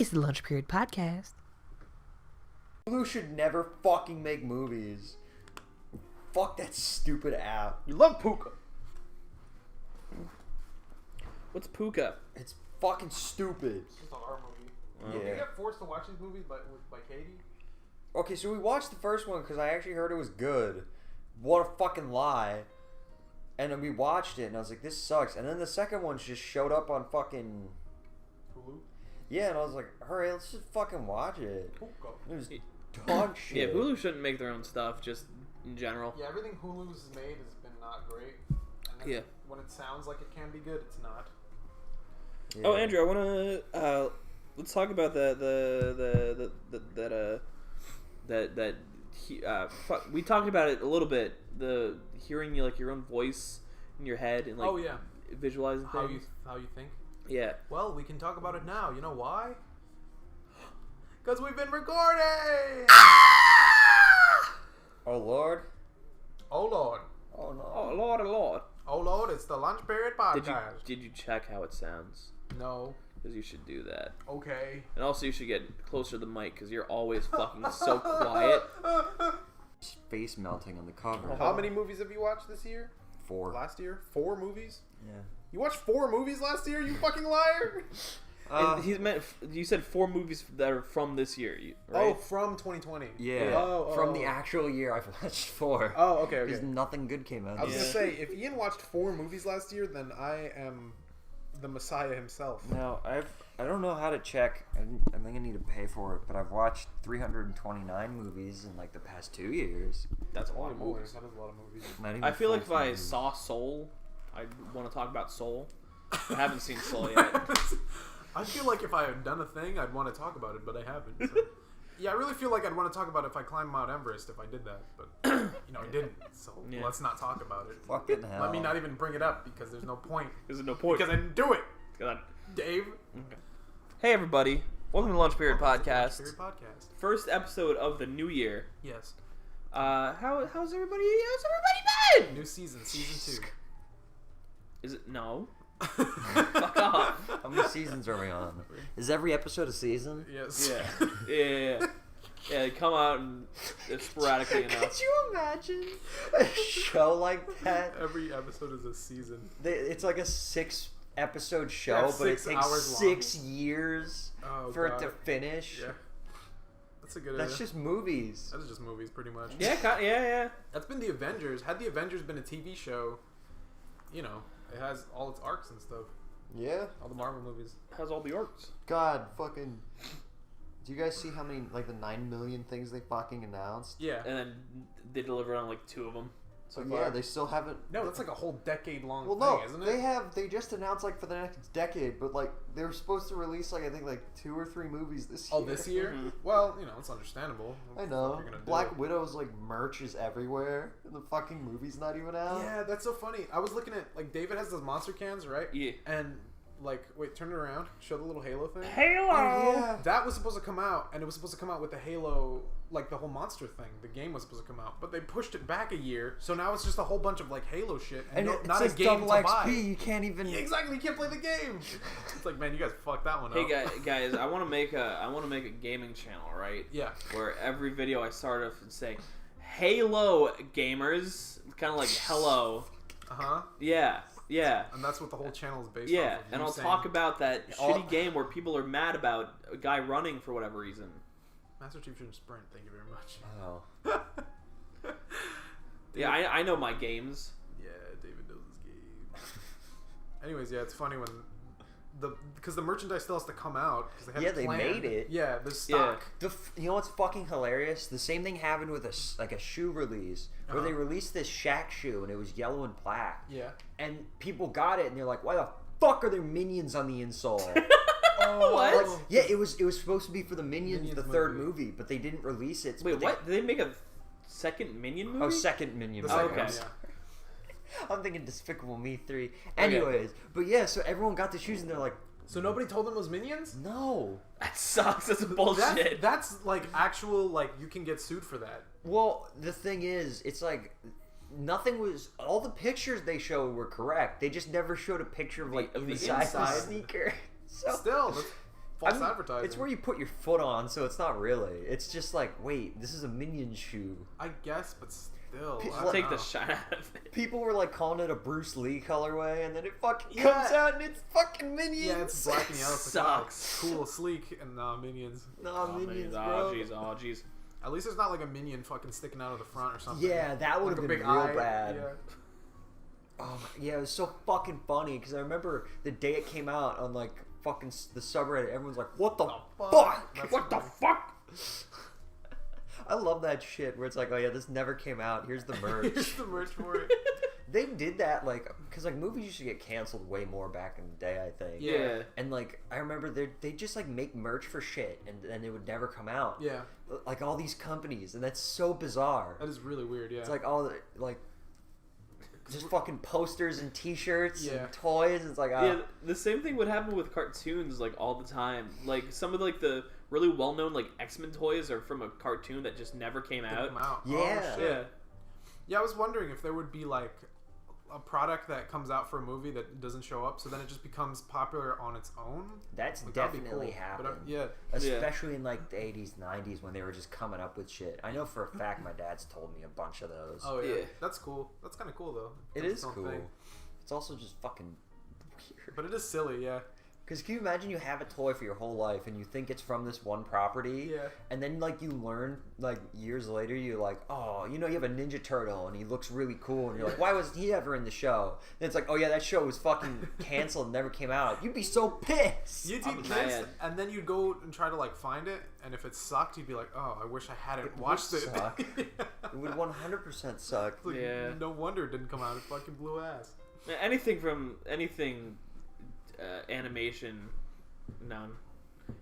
is the Lunch Period Podcast. Hulu should never fucking make movies. Fuck that stupid app. You love Puka. What's Puka? It's fucking stupid. It's just a horror movie. Yeah. You get forced to watch these movies by Katie? Okay, so we watched the first one because I actually heard it was good. What a fucking lie. And then we watched it and I was like, this sucks. And then the second one just showed up on fucking... Hulu? Yeah, and I was like, hurry, let's just fucking watch it. Puka. It was dog shit. Yeah, Hulu shouldn't make their own stuff, just in general. Yeah, everything Hulu's made has been not great. And then Yeah. when it sounds like it can be good, it's not. Yeah. Oh, Andrew, I want to let's talk about we talked about it a little bit. The hearing your own voice in your head and Oh, yeah. visualizing How things. you think? Yeah. Well, we can talk about it now. You know why? Because we've been recording! Oh, Lord. Oh, Lord. Oh, no. Oh Lord, oh Lord. Oh, Lord, it's the Lunch Period Podcast. Did you check how it sounds? No. Because you should do that. Okay. And also, you should get closer to the mic because you're always fucking so quiet. Face melting on the cover. How many movies have you watched this year? 4. Last year? 4 movies? Yeah. You watched 4 movies last year, you fucking liar? And you said 4 movies that are from this year, right? Oh, from 2020. Yeah. Oh, From the actual year, I've watched 4. Oh, okay, Because okay. nothing good came out. I was this gonna year. say, if Ian watched 4 movies last year, then I am the Messiah himself. No, I don't know how to check. I think I need to pay for it, but I've watched 329 movies in the past 2 years. That's a lot Holy of moly, movies. that is a lot of movies. Not even I feel like if full I movies. saw Soul, I'd want to talk about Soul. I haven't seen Soul yet. I feel like if I had done a thing, I'd want to talk about it, but I haven't. So. Yeah, I really feel like I'd want to talk about it if I climbed Mount Everest if I did that, but I didn't. So Yeah. let's not talk about it. Fucking hell. Let me not even bring it up because there's no point. There's no point. Because I didn't do it, God. Dave. Hey everybody, welcome to Lunch Period Podcast. Period podcast. First episode of the new year. Yes. How's everybody been? New season 2. Is it no? Fuck off. How many seasons are we on? Is every episode a season? Yes. Yeah. Yeah, they come out and sporadically enough. Could you imagine a show like that? Every episode is a season. It's like a 6-episode show, Yeah, but it 6 takes hours 6 years Oh, for God. it to finish. Yeah. That's a good That's idea. just movies. That is just movies, pretty much. Yeah. That's been the Avengers. Had the Avengers been a TV show, it has all its arcs and stuff. Yeah. All the Marvel movies. How's all the orcs? God, fucking. Do you guys see how many, the 9 million things they fucking announced? Yeah. And then they delivered on 2 of them. So Yeah, far. they still haven't. No, that's like a whole decade-long Well, thing, no, isn't it? they just announced for the next decade, but they were supposed to release I think 2 or 3 movies this year. Oh, this year? Mhm. Well, it's understandable. I What know. you're gonna do. Black Widow's merch is everywhere, and the fucking movie's not even out. Yeah, that's so funny. I was looking at David has those monster cans, right? Yeah. And wait, turn it around. Show the little Halo thing. Halo! Oh, yeah. That was supposed to come out, and it was supposed to come out with the Halo, the whole monster thing. The game was supposed to come out, but they pushed it back a year, so now it's just a whole bunch of Halo shit, And no, it not says a game double to XP. buy. You can't even. Yeah, exactly, you can't play the game. It's man, you guys fucked that one Hey up. guys, I want to make a gaming channel, right? Yeah. Where every video I start off and say, "Halo gamers," kind of like hello. Uh huh. Yeah. And that's what the whole channel is based Yeah, off of. and you I'll saying, talk about that All- shitty game where people are mad about a guy running for whatever reason. Master Chief shouldn't sprint. Thank you very much. Oh. Yeah, I know my games. Yeah, David knows his game. Anyways, yeah, it's funny when because the merchandise still has to come out. 'Cause they had Yeah, they planned. made it. Yeah, the stock. You know what's fucking hilarious? The same thing happened with a shoe release where they released this Shaq shoe and it was yellow and black. Yeah. And people got it and they're like, "Why the fuck are there minions on the insole?" Oh, What? Yeah, it was supposed to be for the Minions, Minions the third movie. movie, but they didn't release it. Wait, but they- what? Did they make a second Minion movie? Oh, second Minion. The movie. second okay. one, yeah. I'm thinking Despicable Me 3. Anyways, but yeah, so everyone got the shoes and they're like, So nobody told them it was Minions? no. That sucks. That's bullshit. That's actual, you can get sued for that. Well, the thing is, it's nothing was. All the pictures they showed were correct. They just never showed a picture of of the the inside of the inside. sneaker. So Still, false advertising. It's where you put your foot on, so it's not really. It's just like, wait, this is a Minion shoe. I guess, but still. People I don't Take know. the shine out of it. People were like calling it a Bruce Lee colorway, and then it fucking Yeah. comes out and it's fucking Minions. Yeah, it's black and yellow. It's like, wow, Sucks. cool, sleek, and Minions. Nah, Oh, Minions, man. bro. Oh jeez, oh jeez. At least there's not like a minion fucking sticking out of the front or something. Yeah, that would Like have a been big real eye. bad. Yeah. Oh my, yeah, it was so fucking funny because I remember the day it came out on like fucking the subreddit. Everyone's like, "What the fuck? That's What the funny. fuck? I love that shit where it's like, oh yeah, this never came out. Here's the merch. Here's the merch for it. They did that like because like movies used to get canceled way more back in the day, I think. Yeah. And like I remember they just like make merch for shit and then it would never come out. Yeah, Like all these companies, and that's so bizarre. that is really weird. Yeah. It's like all the like just fucking posters and T-shirts Yeah. and toys. It's like Yeah, the same thing would happen with cartoons like all the time. Like some of like the really well-known like X-Men toys are from a cartoon that just never came Didn't out. come out. Yeah. Oh, shit. Yeah. Yeah, I was wondering if there would be like a product that comes out for a movie that doesn't show up, so then it just becomes popular on its own. that's Like, that'd be definitely cool. happened. But, yeah. Especially in like the 80s, 90s when they were just coming up with shit. I know for a fact my dad's told me a bunch of those. Oh yeah. Yeah. That's cool. That's kind of cool though. It That's is its own cool. thing. It's also just fucking weird. But it is silly. Yeah. Because can you imagine you have a toy for your whole life and you think it's from this one property? Yeah. And then like you learn like years later you're like, oh, you know, you have a Ninja Turtle and he looks really cool and you're like, why wasn't he ever in the show? And it's like, oh yeah, that show was fucking canceled and never came out. You'd be so pissed. You'd I'm take this, mad. and then you'd go and try to like find it, and if it sucked, you'd be like, "Oh, I wish I hadn't It would watched it." suck. Yeah. It would 100% suck. It's like, Yeah. No wonder it didn't come out. It fucking blew ass. Anything from animation, none.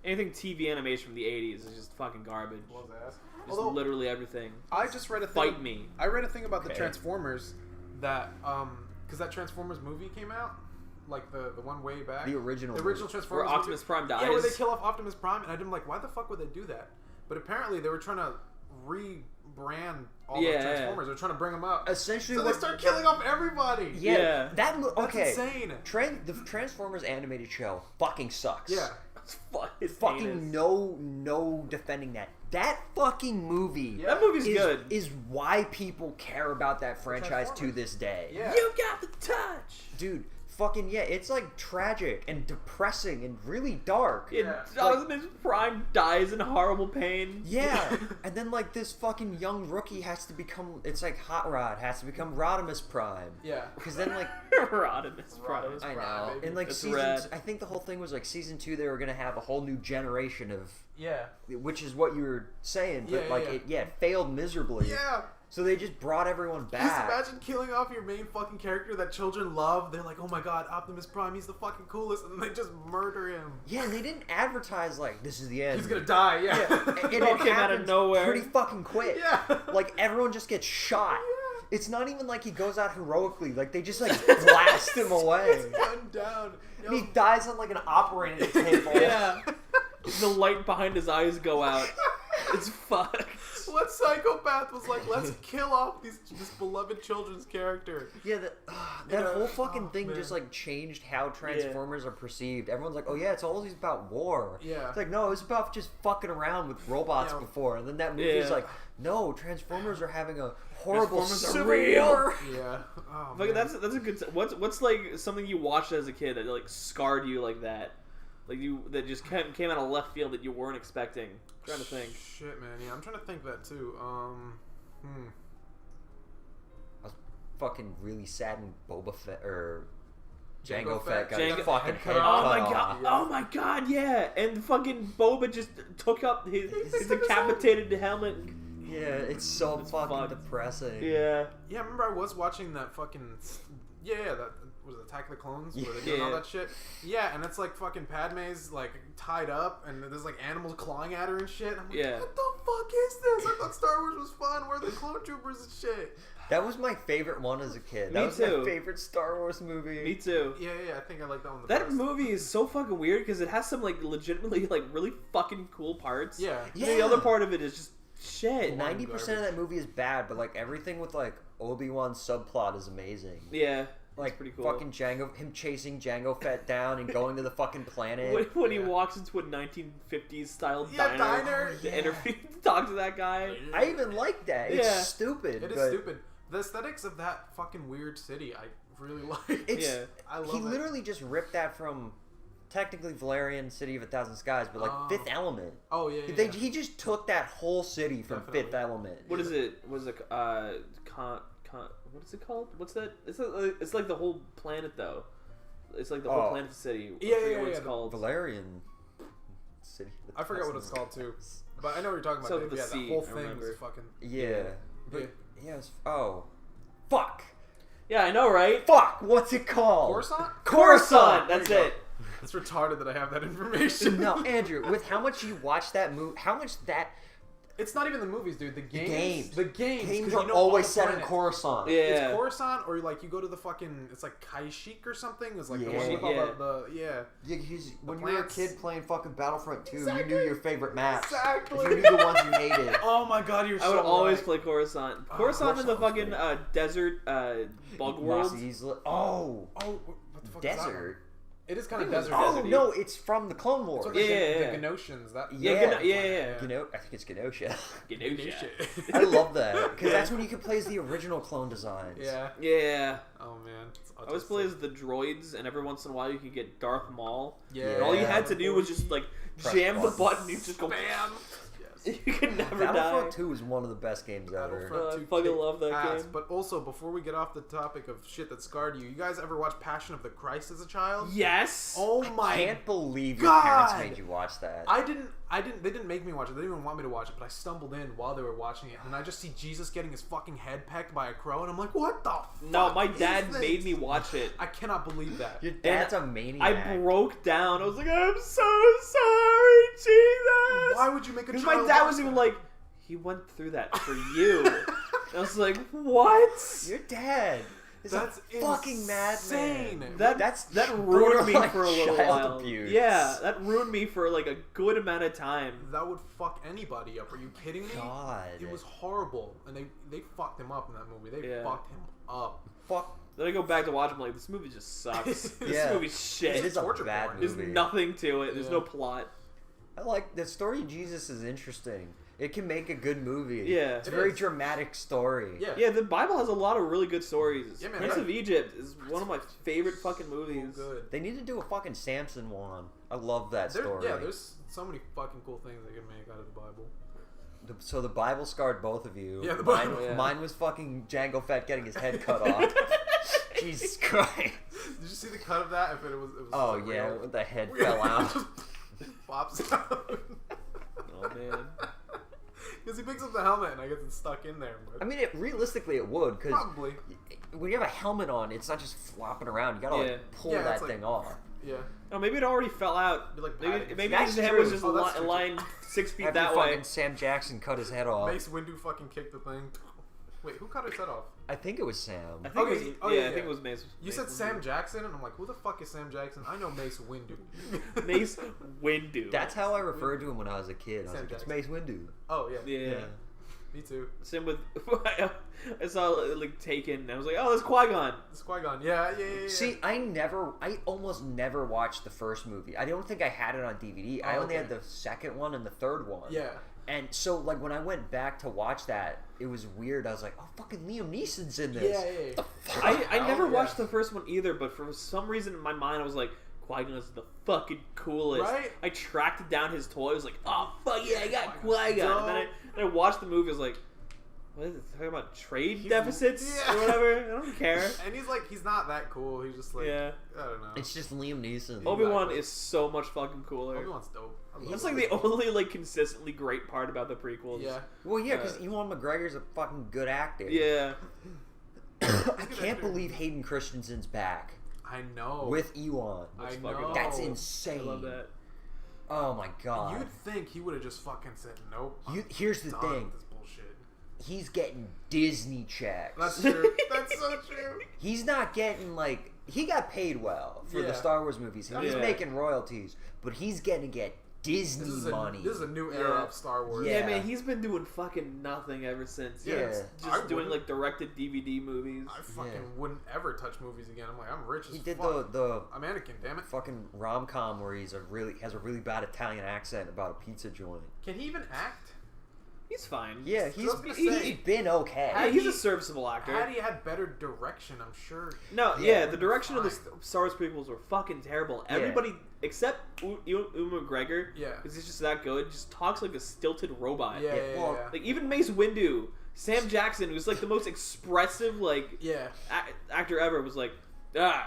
Anything TV animation from the 80s is just fucking garbage. Blows ass. Just literally everything. I just read a thing. Fight me. I read a thing about the Okay. Transformers that because that Transformers movie came out, like the one way back. The original The movie. original Transformers. Where Optimus movie. Prime dies. Yeah, where they kill off Optimus Prime, and I'm like, why the fuck would they do that? But apparently they were trying to rebrand all Yeah. the Transformers. They're trying to bring them up. Essentially So they what- start killing off everybody. Yeah. That That's okay. insane. The Transformers animated show fucking sucks. Yeah. It's Fucking no defending that. That fucking movie Yeah. That movie's is, good. is why people care about that franchise to Transformers. this day. Yeah. You got the touch. Dude, fucking yeah, it's like tragic and depressing and really dark. Yeah. Yeah. Optimus Prime dies in horrible pain. Yeah, and then like this fucking young rookie has to become, it's like Hot Rod has to become Rodimus Prime. Yeah. Because then like, Rodimus Prime. Rodimus I Prime, know, baby. in like That's season, rad. I think the whole thing was like season 2 they were gonna have a whole new generation of, Yeah. which is what you were saying, but Yeah, like yeah. it failed miserably. Yeah. So they just brought everyone Just back. imagine killing off your main fucking character that children love. They're like, oh my god, Optimus Prime, he's the fucking coolest, and then they just murder him. Yeah, and they didn't advertise like this is the end. He's gonna die, yeah. Yeah, and It all it came out of happens nowhere. pretty fucking quick. Yeah. Like everyone just gets shot. Yeah. It's not even like he goes out heroically. Like they just like blast him away. He's gunned down. And he dies on like an operating table. Yeah. The light behind his eyes go out. It's fucked. What psychopath was like, let's kill off this beloved children's character? Yeah, that You know, whole fucking oh, thing man. just like changed how Transformers are perceived. Everyone's like, oh yeah, it's always about war. Yeah. It's like, no, it's about just fucking around with robots Yeah. before. And then that movie's Yeah. like, no, Transformers are having a horrible Transformers are civil real. war. Yeah. Oh, Like, man. that's a good. What's like something you watched as a kid that like scarred you like that, like you that just came out of left field that you weren't expecting. I'm trying to think. Shit, man. Yeah, I'm trying to think that too. I was fucking really sad in Boba Fett or Jango Jango Fett got Jango- his fucking head head cut cut Oh my off. god! Yeah. Oh my god! Yeah, and fucking Boba just took up his took his decapitated helmet. Yeah, it's so It's fucking fucked. depressing. Yeah. Yeah, I remember I was watching that fucking. Yeah, that was it Attack of the Clones where they're doing all Yeah. that shit. Yeah, and it's like fucking Padme's like tied up, and there's like animals clawing at her and shit. And I'm like, Yeah. what the fuck is this? I thought Star Wars was fun. Where are the clone troopers and shit? That was my favorite one as a kid. That Me was too. my favorite Star Wars movie. Me too. Yeah, I think I like that one the That best. movie is so fucking weird because it has some like legitimately like really fucking cool parts. Yeah. And then the other part of it is just shit. 90% of that movie is bad, but like everything with like Obi-Wan's subplot is amazing. Yeah. Like pretty cool. fucking him chasing Jango Fett down and going to the fucking planet. When he Yeah. walks into a 1950s style Yeah, diner, diner. to Yeah. interview, talk to that guy. I even like that. It's Yeah. stupid. It is but stupid. The aesthetics of that fucking weird city, I really like. It's Yeah. I love he it. literally just ripped that from technically Valerian City of a Thousand Skies, but like Oh. Fifth Element. Oh yeah, yeah. He just took that whole city from Definitely. Fifth Element. What is it? What is it? What is it called? What's that? It's like the whole planet though. It's like the whole Oh. planet's a city. Yeah, I forget yeah, what it's yeah, called. Valerian City. of the I forget what it's Thousand called too, Skies. but I know what you're talking about. So Dave. the Yeah, sea, that whole I thing remember. was fucking. Yeah. But Yeah. yes. Oh. Fuck. Yeah, I know, right? Fuck. What's it called? Coruscant? Coruscant. That's There you it. It's retarded that I have that information. No, Andrew. With how much you watch that movie, how much that It's not even the movies, dude. The games. games. The games. 'cause games you are know all always the set in planets. Coruscant. Yeah. It's Coruscant, or like you go to the fucking. It's like Kashyyyk or something. It's like the one with all Yeah. the yeah. Yeah, when you were a plants. kid playing fucking Battlefront 2, Exactly. you knew your favorite maps. Exactly. You knew the ones you hated. Oh my god, you're I so would always right. play Coruscant. Oh, Coruscant in the Coruscant's fucking desert bug world. Mossy Isla- Oh, Oh, what the fuck is that one? desert. It is kind of I think desert. it was Oh desert-y. no, it's from the Clone Wars. It's what Yeah, the, yeah, the yeah. Genoshans. That Yeah. Yeah. I think it's Genosha. Genosha. I love that because that's when you can play as the original clone designs. Yeah. Yeah. Oh man. It's I always play as the droids, and every once in a while you could get Darth Maul. Yeah. And all you Yeah. had to do was just like Press jam the buttons. button, you just go Bam. Yes. You could never die. Battlefront 2 is one of the best games ever. Battlefront I 2 fucking kicked love that ass. game. But also, before we get off the topic of shit that scarred you, you guys ever watch Passion of the Christ as a child? Yes. Oh my! Can't believe your parents God! made you watch that. I didn't. They didn't make me watch it. They didn't even want me to watch it. But I stumbled in while they were watching it, and I just see Jesus getting his fucking head pecked by a crow, and I'm like, what the? No, fuck my is dad this? made me watch it. I cannot believe that. Your dad's a maniac. I broke down. I was like, I'm so sorry, Jesus. Why would you make a Because child? my dad watch was even that? like, he went through that for you. I was like, what? Your dad is That's a fucking insane. madman. That ruined me borderline for a little child while. abuse. Yeah, that ruined me for like a good amount of time. That would fuck anybody up. Are you kidding me? God. It was horrible, and they fucked him up in that movie. They Yeah. fucked him up. Fuck. Then I go back to watch. I'm like, this movie just sucks. This Yeah. movie's shit. It is a torture bad porn. There's movie. nothing to it. There's Yeah. no plot. I like the story of Jesus is interesting. It can make a good movie. Yeah. It's a It very is. dramatic story. Yeah. Yeah, the Bible has a lot of really good stories. Yeah, man, Prince right. of Egypt is one of my favorite fucking movies. So good. They need to do a fucking Samson one. I love that There- story. yeah, there's so many fucking cool things they can make out of the Bible. So the Bible scarred both of you. Yeah, the mine, Bible. Yeah. mine was fucking Jango Fett getting his head cut off. Jesus Christ. Did you see the cut of that? If it was Oh like yeah, real? when the head fell out. Pops out. Oh man. Because he picks up the helmet and I guess it's stuck in there. But I mean, realistically, it would because probably. when you have a helmet on, it's not just flopping around. You gotta Yeah. like pull Yeah, that it's like- thing off. Yeah. Oh, maybe it already fell out. Be like Maybe padding. maybe That's his head true. was just Oh, that's true. lying 6 feet After that way. fucking Sam Jackson cut his head off. Mace Windu fucking kicked the thing. Wait, who cut his head off? I think it was Sam. I think Okay, it was, oh, yeah, yeah, I think yeah. it was Mace. You Mace said Windu. Sam Jackson, and I'm like, who the fuck is Sam Jackson? I know Mace Windu. Mace Windu. That's how I referred to him when I was a kid. I was Sam like, it's Jackson. Mace Windu. Oh yeah. Yeah. Me too. Same with I saw like Taken. And I was like, oh, that's Qui-Gon. It's Qui-Gon. Yeah. See, I almost never watched the first movie. I don't think I had it on DVD. I Oh, only had okay. the second one and the third one. Yeah. And so, like, when I went back to watch that, it was weird. I was like, oh, fucking Liam Neeson's in this. Yeah. The fuck? I never yeah. watched the first one either, but for some reason in my mind I was like, Qui-Gon is the fucking coolest. Right? I tracked down his toy. I was like, oh fuck yeah, I got Qui-Gon's Qui-Gon. And then dope. I watched the movie. I was like, what is it talking about? Trade He's- deficits yeah. or whatever? I don't care. And he's not that cool. He's just like, Yeah. I don't know. It's just Liam Neeson. Obi-Wan Exactly. is so much fucking cooler. Obi-Wan's dope. I love That's like Obi-Wan. the only like consistently great part about the prequels. Yeah. Well, yeah, because Uh, Ewan McGregor's a fucking good actor. Yeah. I good can't actor. believe Hayden Christensen's back I know. with Ewan. I That's know. fucking That's I insane. love that. Oh my god. You'd think he would have just fucking said nope. Here's the done thing. with This bullshit. He's getting Disney checks. That's true. That's so true. He's not getting he got paid well for Yeah. the Star Wars movies. He's Yeah. making royalties, but he's getting to get Disney money. This is a new era of Star Wars. Yeah, Yeah. man, he's been doing fucking nothing ever since. Yeah. Just doing like directed DVD movies. I fucking wouldn't ever touch movies again. I'm like, I'm rich as He did fuck. the I'm Anakin, damn it. fucking rom-com where has a really bad Italian accent about a pizza joint. Can he even act? He's fine. Yeah, I was gonna say, he's been okay. Yeah, he's a serviceable actor. Had he had better direction, I'm sure. No, Yeah, yeah, the direction of the fine. Star Wars prequels were fucking terrible. Yeah. Everybody except Uma McGregor, Yeah. because he's just that good, just talks like a stilted robot. Yeah, Yeah, yeah, well, yeah. Like even Mace Windu, Sam Jackson, who's like the most expressive like Yeah. actor ever, was like, ugh.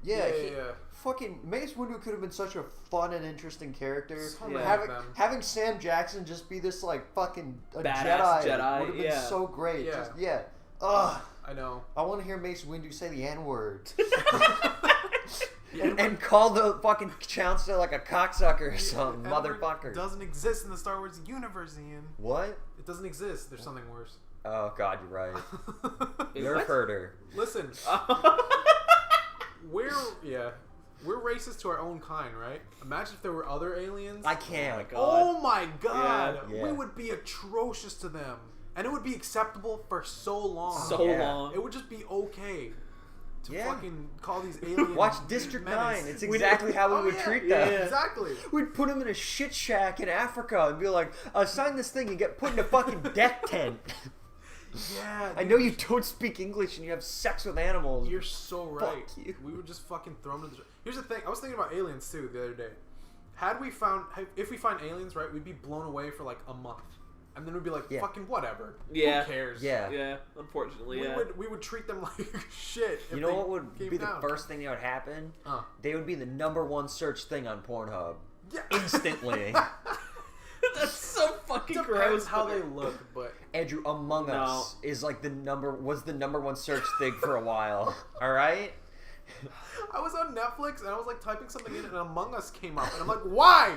Yeah, Yeah. fucking Mace Windu could have been such a fun and interesting character. So many of them. Having Sam Jackson just be this like fucking a Badass would Jedi, have been yeah. so great. Yeah. Just, yeah. Ugh. I know. I want to hear Mace Windu say the N word Yeah, and call the fucking chancellor like a cocksucker or something, N-word motherfucker. doesn't exist in the Star Wars universe, Ian. What? It doesn't exist. There's something worse. Oh God, you're right. Wait, Nerf what? herder. Listen, we're racist to our own kind, right? Imagine if there were other aliens. I can't. Oh my god, Yeah. we would be atrocious to them, and it would be acceptable for so long. So Yeah. long. It would just be okay to Yeah. fucking call these aliens. Watch District menace. 9. It's exactly how we would treat them. Yeah. Exactly. We'd put them in a shit shack in Africa and be like, sign this thing and get put in a fucking death tent. Yeah. I know you don't speak English and you have sex with animals. You're so right. Fuck you. We would just fucking throw them to the. Here's the thing. I was thinking about aliens too the other day. If we find aliens, right, we'd be blown away for like a month, and then we'd be like, Yeah. fucking whatever. Yeah. Who cares? Yeah. Yeah, unfortunately, We would treat them like shit. if You know they what would came be the down. first thing that would happen? Uh. They would be the #1 search thing on Pornhub. Yeah. Instantly. That's so fucking Depends gross. how but- they look, but Andrew, Among No. Us is like was the #1 search thing for a while. Alright? I was on Netflix and I was like typing something in and Among Us came up and I'm like, why?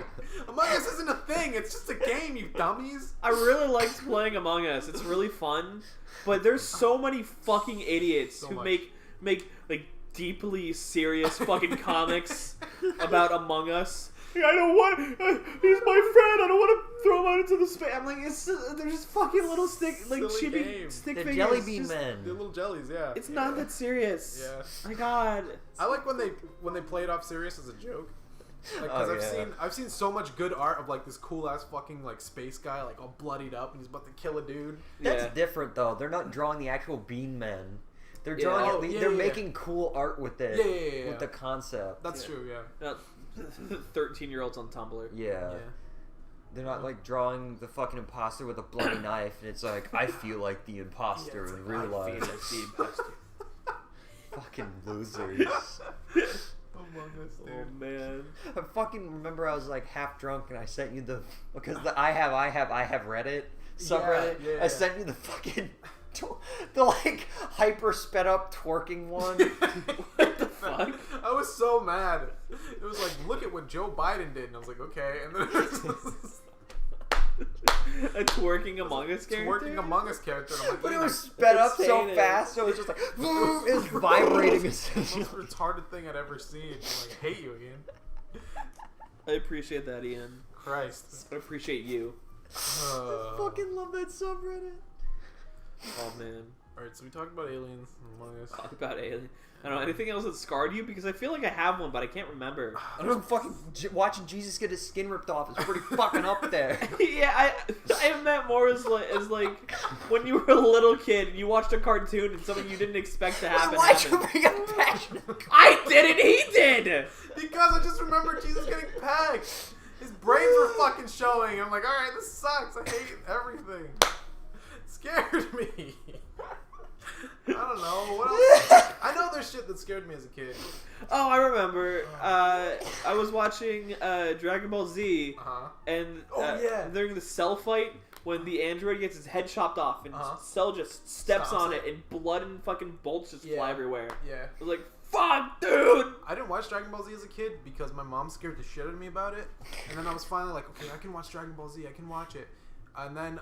Among Us isn't a thing. It's just a game, you dummies. I really liked playing Among Us. It's really fun, but there's so many fucking idiots So who much. make like deeply serious fucking comics about Among Us. I don't want. He's my friend. I don't want to throw him out into the space. I'm like, they're just fucking little stick, like Silly chibi game. stick The figures. Jelly It's Bean just- Men. They're little jellies, yeah. It's not that serious. Yeah. My God. I like when they play it off serious as a joke. Like, cause Oh, I've seen so much good art of like this cool ass fucking like space guy like all bloodied up and he's about to kill a dude. That's Yeah. different though. They're not drawing the actual Bean Men. They're Yeah. drawing Oh, at least, yeah, they're yeah. making cool art with it. Yeah. With the concept. That's Yeah. true, yeah. 13-year-olds on Tumblr. Yeah. Yeah. They're not like drawing the fucking imposter with a bloody knife and it's like, I feel like the imposter Yeah, it's in like, real I feel life. like the imposter. Fucking losers. Among Us, dude. Oh man. I fucking remember I was like half drunk and I sent you because the I have Reddit subreddit. Yeah, I sent you the fucking the like hyper sped up twerking one. What the fuck? I was so mad. It was like, look at what Joe Biden did, and I was like, okay. And then it was A twerking Among Us character. working Among Us character. And I'm like, But it Ian, was sped up so Insane. fast, so it was just like it was vibrating. the most retarded thing I'd ever seen. I'm like, hate you, Ian. I appreciate that, Ian. Christ. I appreciate you. I fucking love that subreddit. Oh man. Alright, so we talked about aliens and Among Us. Talk about alien. I don't know anything else that scarred you because I feel like I have one, but I can't remember. I don't know, fucking watching Jesus get his skin ripped off is pretty fucking up there. Yeah, I meant more as like when you were a little kid and you watched a cartoon and something you didn't expect to happen. Why'd you happened. bring up Passion? I didn't. He did. Because I just remember Jesus getting pegged. His brains were fucking showing. I'm like, alright, this sucks. I hate everything. It scared me. I don't know. What else? I know there's shit that scared me as a kid. Oh, I remember. I was watching Dragon Ball Z, Uh-huh. and Oh, yeah. during the Cell fight, when the android gets his head chopped off and Uh-huh. Cell just steps Stomps on it. it, and blood and fucking bolts just Yeah. fly everywhere. Yeah. I was like, "Fuck, dude!" I didn't watch Dragon Ball Z as a kid because my mom scared the shit out of me about it. And then I was finally like, okay, I can watch Dragon Ball Z. I can watch it. And then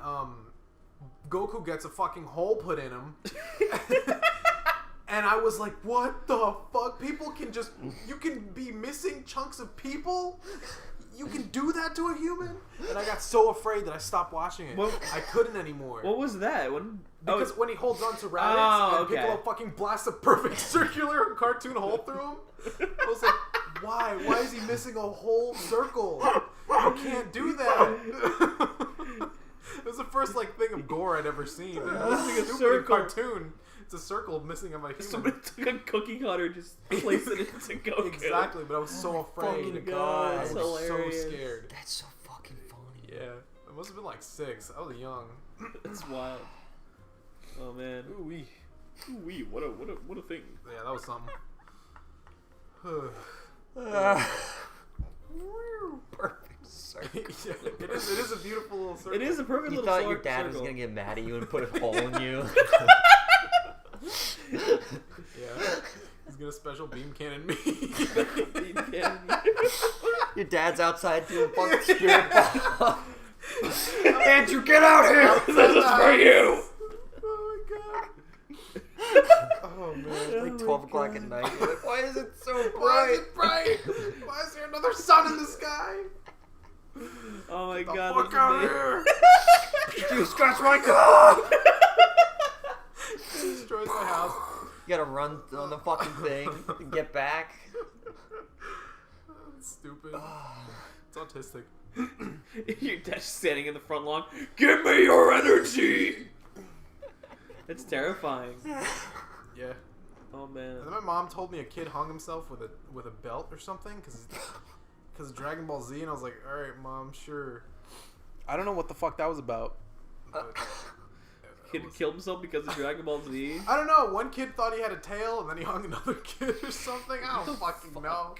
Goku gets a fucking hole put in him. And I was like, what the fuck? People can just... You can be missing chunks of people? You can do that to a human? And I got so afraid that I stopped watching it. I couldn't anymore. What was that? Because when he holds on to rabbits and Piccolo fucking blasts a perfect circular cartoon hole through him, I was like, why? Why is he missing a whole circle? You can't do that. It was the first thing of gore I'd ever seen. Missing a stupid cartoon. It's a circle missing of a human. Somebody took a cookie cutter, just placed it into Goku. Exactly, but I was so afraid. God, I was hilarious. so scared. That's so fucking funny. Yeah, I must have been 6. I was young. That's wild. Oh man. Ooh wee. Ooh wee. What a thing. Yeah, that was something. Perfect circle. Yeah, it is a beautiful little circle. It is a perfect You little thought circle. your dad was gonna get mad at you and put a hole in you. Yeah. He's gonna special beam cannon me. Your dad's outside doing fucking spirit ball. Andrew, get out here! This is for you! Oh my god. Oh man. It's like 12 o'clock at night. You're like, why is it so bright? Why is it bright? Why is there another sun in the sky? Oh my Get the god. fuck out of here! You scratch my car! He destroys my house. You gotta run on the fucking thing and get back. That's stupid. It's autistic. Your dad's standing in the front lawn. Give me your energy! It's terrifying. Yeah. Oh man. And then my mom told me a kid hung himself with a belt or something because of Dragon Ball Z, and I was like, all right, mom, sure. I don't know what the fuck that was about. Kid killed himself because of Dragon Ball Z. I don't know. One kid thought he had a tail, and then he hung another kid or something. I don't fucking know.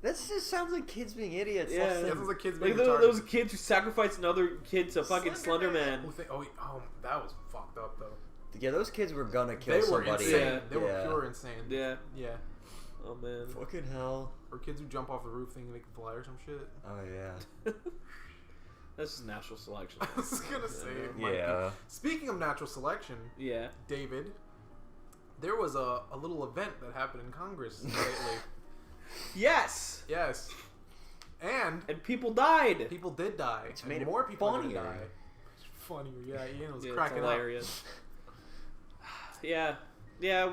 This just sounds like kids being idiots. Yeah. It sounds like kids being Like retarded. those kids who sacrificed another kid to fucking Slender Slenderman. Oh, that was fucked up though. Yeah, those kids were gonna kill They were somebody. insane. Yeah. They were pure insane. Yeah. Yeah. Oh man. Fucking hell. Or kids who jump off the roof thinking they can fly or some shit. Oh yeah. That's just natural selection. I was gonna say it might be. Yeah. Speaking of natural selection, Yeah. David, there was a little event that happened in Congress lately. Yes. Yes. And people died. people did die. It's and made it more people are gonna funnier. die. Funnier, yeah. Ian was Yeah, cracking it's up. hilarious. Yeah. Yeah.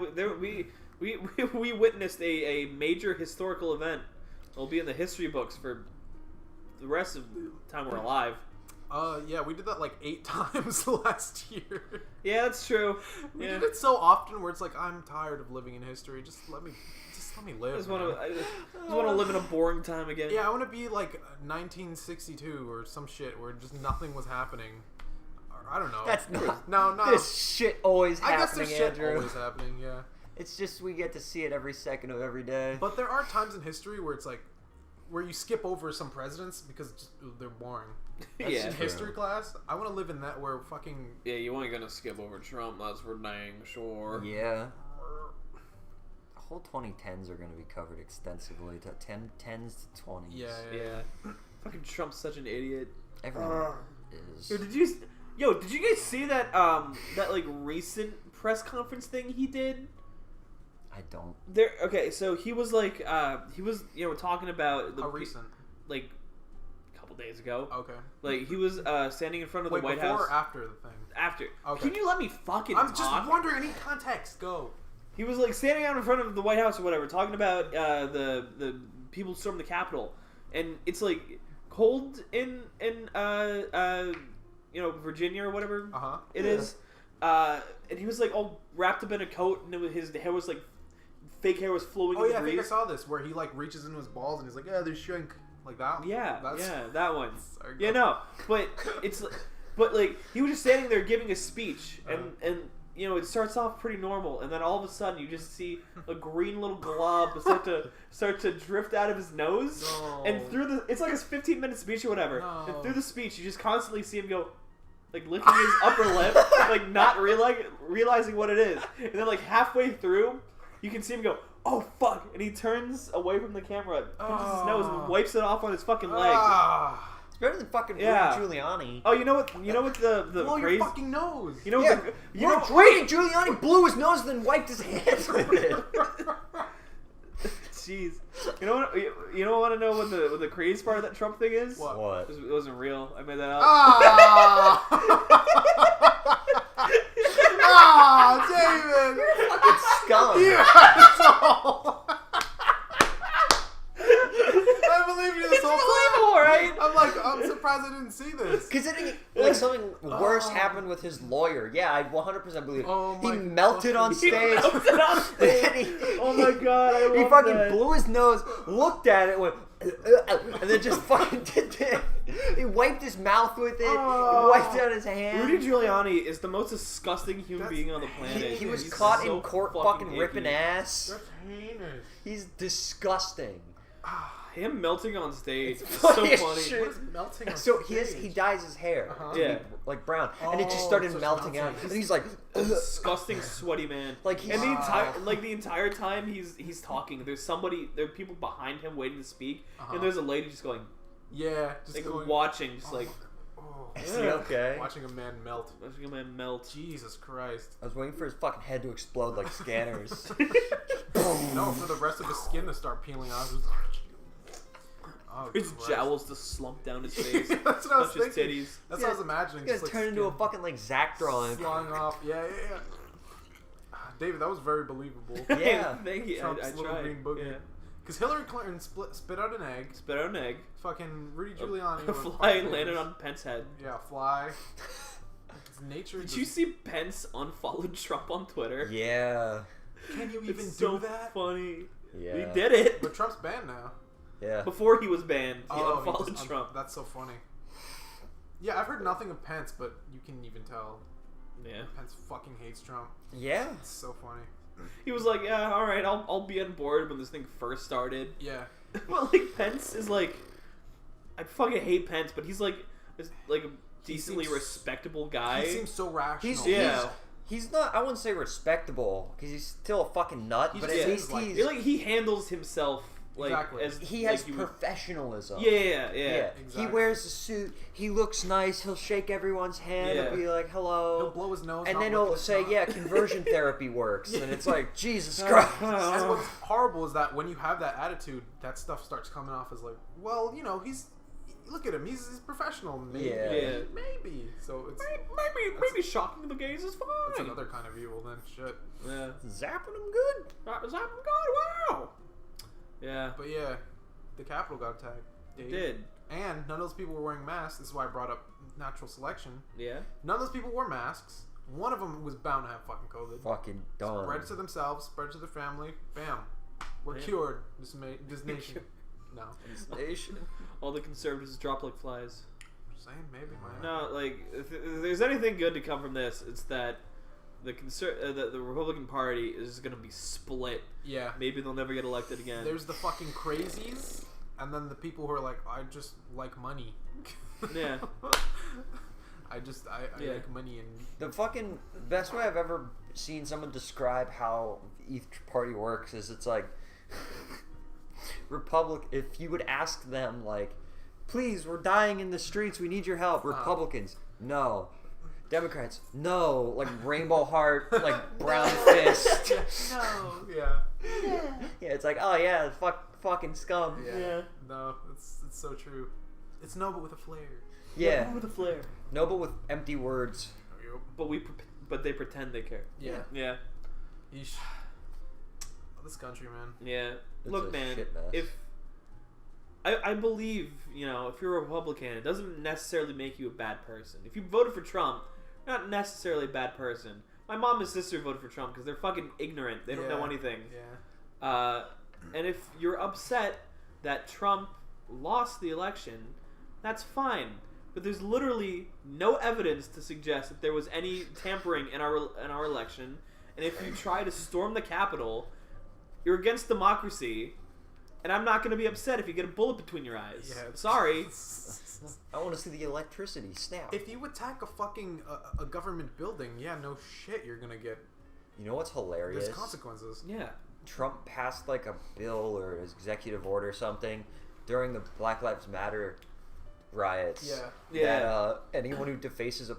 We witnessed a major historical event. It'll be in the history books for the rest of the time we're alive. Yeah, we did that 8 times last year. Yeah, that's true. We Yeah. did it so often where it's like, I'm tired of living in history. Just let me live. I just man. want to live in a boring time again. Yeah, I want to be like 1962 or some shit where just nothing was happening. Or, I don't know. That's not. No. This shit always I guess happening, there's shit Andrew. always happening. Yeah. It's just we get to see it every second of every day. But there are times in history where it's like, where you skip over some presidents because they're boring. That's Yeah. in history class. I want to live in that where fucking. Yeah, you ain't gonna skip over Trump. That's for dang sure. Yeah. The whole 2010s are going to be covered extensively. 10s to 20s. Yeah. Fucking Trump's such an idiot. Everyone is. Yo, did you guys see that that recent press conference thing he did? I don't. Okay, so he was talking about How recent? a couple days ago. Okay. He was standing in front of Wait, the White before House or after the thing? after. Okay. Can you let me fucking I'm talk? just wondering. I need context. Go. He was standing out in front of the White House or whatever, talking about the people storming the Capitol, and it's cold in Virginia or whatever it is. And he was all wrapped up in a coat, and his hair was fake hair was flowing. Oh in yeah, the I think I breeze. saw this where he reaches into his balls and he's like, "Yeah, they're shrink." Like that. Yeah, that one. Sorry, Yeah, go. no, but it's he was just standing there giving a speech, and it starts off pretty normal, and then all of a sudden you just see a green little glob start to drift out of his nose, No. and it's like his 15-minute speech or whatever, No. and through the speech you just constantly see him go. Licking his upper lip, not realizing what it is, and then halfway through, you can see him go, "Oh fuck!" and he turns away from the camera, pinches his nose, and wipes it off on his fucking leg. It's better than fucking Yeah. Rudy Giuliani. Oh, you know what? You know what the Blow crazy? your fucking nose. You know Yeah, what? You know. Rudy Giuliani blew his nose and then wiped his hands with it. Jeez. You know what? You don't want to know what the craziest part of that Trump thing is? What? It wasn't real. I made that up. Ah! Ah, David! Fucking scum. You asshole! I believe you this whole time. All right. I'm surprised I didn't see this. Because like something worse happened with his lawyer. Yeah, I 100% believe it. Oh He my melted on He stage. melted on stage. And he- Oh my god! I love He fucking that. blew his nose, looked at it, went, and then just fucking did that. He wiped his mouth with it. Oh. Wiped out his hand. Rudy Giuliani is the most disgusting human That's being on the planet. He was He's caught so in court fucking fucking ripping icky. ass. That's heinous. He's disgusting. Him melting on stage is funny so as funny. shit. What is melting on So stage? he dyes his hair Uh-huh. to be, Yeah. like brown, and it just Oh, started so it's melting melting. out. And he's like, Disgusting, sweaty man. Like, he's- and the Wow. entire time he's talking, there are people behind him waiting to speak, Uh-huh. and there's a lady just going, Yeah, just like going. watching, just like Oh, Is he okay? watching a man melt. watching a man melt. Jesus Christ. I was waiting for his fucking head to explode like scanners. No, for the rest of his skin to start peeling off. Oh, His Christ. jowls to slump down his face. That's what I was touch his thinking. titties. That's what I was imagining. He's gonna just, turn like, into a skin fucking like Zac drawing. flying off. Yeah. David, that was very believable. Yeah. Thank you. Trump's I little tried. green boogie. Yeah. Because Hillary Clinton spit out an egg. Spit out an egg. Fucking Rudy Giuliani. A was fly fucking landed famous. on Pence head. Yeah, a fly. It's nature. Did you see Pence unfollowed Trump on Twitter? Yeah. Can you even It's do so that? funny. Yeah. He did it. But Trump's banned now. Yeah. Before he was banned, he Oh, unfollowed just Trump. That's so funny. Yeah, I've heard nothing of Pence, but you can even tell Yeah. Pence fucking hates Trump. Yeah. It's so funny. He was like, yeah, all right, I'll be on board when this thing first started. Yeah. Well, like Pence is like, I fucking hate Pence, but he's like a decently seems- respectable guy. He seems so rational. He's not. I wouldn't say respectable because he's still a fucking nut. He But just at seems least like- he's He handles himself like Exactly. as he like has you would- professionalism. Yeah. Yeah. Exactly. He wears a suit. He looks nice. He'll shake everyone's hand Yeah. and be like, "Hello." He'll blow his nose. and not then lick he'll his say, snot. "Yeah, conversion therapy works." And it's like, Jesus Oh, Christ. And what's horrible is that when you have that attitude, that stuff starts coming off as like, well, you know, look at him, he's professional. Maybe, Yeah. maybe. So it's maybe shocking the gays is fine. that's another kind of evil then. Shit. Yeah. Zapping him good. Is that good? Wow. Yeah. But yeah, the Capitol got attacked. It did. And none of those people were wearing masks. This is why I brought up natural selection. Yeah. None of those people wore masks. One of them was bound to have fucking COVID. Fucking done. Spread to themselves, spread to their family. Bam. We're Yeah. cured. This nation. No. Nation. All the conservatives drop like flies. Just saying, maybe, man. No, like if there's anything good to come from this, it's that the the Republican Party is going to be split. Yeah. Maybe they'll never get elected again. There's the fucking crazies, and then the people who are like, I just like money. Yeah. I Yeah. like money and The fucking best way I've ever seen someone describe how each party works is it's like if you would ask them like, please, we're dying in the streets, we need your help. Republicans, no. Democrats, no. Like rainbow heart, like brown fist. no, yeah, Yeah, it's like, oh yeah, fucking scum. Yeah. no, it's so true. It's no, but with a flair. Yeah. With a flare. No, but with empty words. But they pretend they care. Yeah. Yeah. Yeesh. Oh, this country, man. Yeah. It's Look, a man, shit mess. if I believe, if you're a Republican, it doesn't necessarily make you a bad person. If you voted for Trump, you're not necessarily a bad person. My mom and sister voted for Trump because they're fucking ignorant. They don't know anything. Yeah. And if you're upset that Trump lost the election, that's fine. But there's literally no evidence to suggest that there was any tampering in our election. And if you try to storm the Capitol, you're against democracy. And I'm not going to be upset if you get a bullet between your eyes. Yeah. Sorry. I want to see the electricity snap. If you attack a fucking a government building, yeah, no shit, you're gonna get. You know what's hilarious? There's consequences. Yeah. Trump passed like a bill or an executive order or something during the Black Lives Matter riots. Yeah. Yeah. That, anyone who defaces a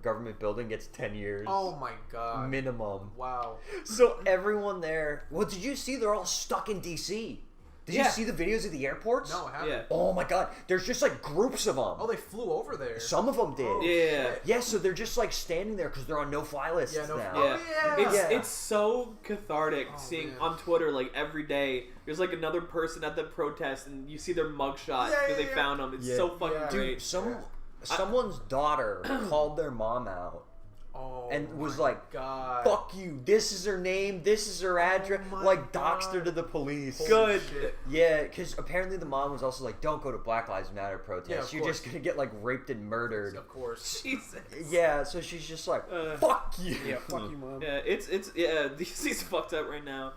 government building gets 10 years. Oh my god. Minimum. Wow. So everyone there. Well, did you see they're all stuck in D.C.? Did you see the videos of the airports? No, I haven't. Yeah. Oh my god. There's just like groups of them. Oh, they flew over there. Some of them did. Oh, Yeah. shit. Yeah, so they're just like standing there because they're on no-fly lists Yeah, no. now. Oh, Yeah. yeah. It's so cathartic Oh, seeing man. on Twitter like every day. There's like another person at the protest, and you see their mugshot Yeah, because they yeah. found them. It's Yeah. so fucking Yeah. great. Dude, someone's daughter called their mom out Oh, and was my like, God. "Fuck you! This is her name. This is her address." my Like doxed her God. to the police. Holy Good. shit. Yeah, because apparently the mom was also like, "Don't go to Black Lives Matter protests. Yeah, of You're course. just gonna get like raped and murdered." Of course. Jesus. Yeah, so she's just like, "Fuck you." Yeah, fuck you, mom. Yeah, it's DC's fucked up right now.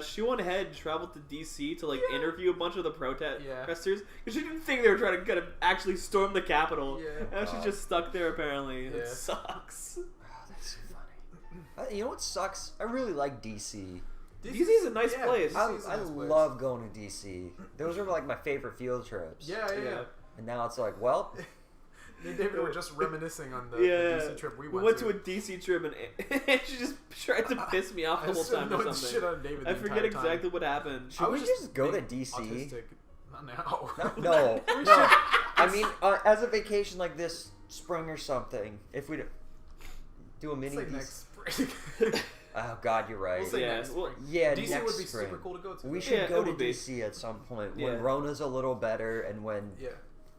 She went ahead and traveled to DC to like interview a bunch of the protesters because she didn't think they were trying to actually storm the Capitol. Yeah. Now she's just stuck there apparently. Yeah. It sucks. Oh, that's so funny. You know what sucks? I really like DC. DC's a nice place. I DC's a nice place. love going to DC. Those were like my favorite field trips. Yeah. And now it's like, well, Me and David were just reminiscing on the Yeah, DC trip we we went to a DC trip and she just tried to piss me off the whole time or annoyed the shit something. out of David I the forget entire time. exactly what happened. should we was just go to being DC? autistic. Not now. No. We No. should. I mean, as a vacation like this spring or something, if we do a It's mini like DC. next spring. Oh God, you're right. We'll say Yeah, next well, spring. Yeah, DC next would be spring. super cool to go to. We though. should Yeah, go it to would be. DC at some point Yeah. when Rona's a little better and when Yeah.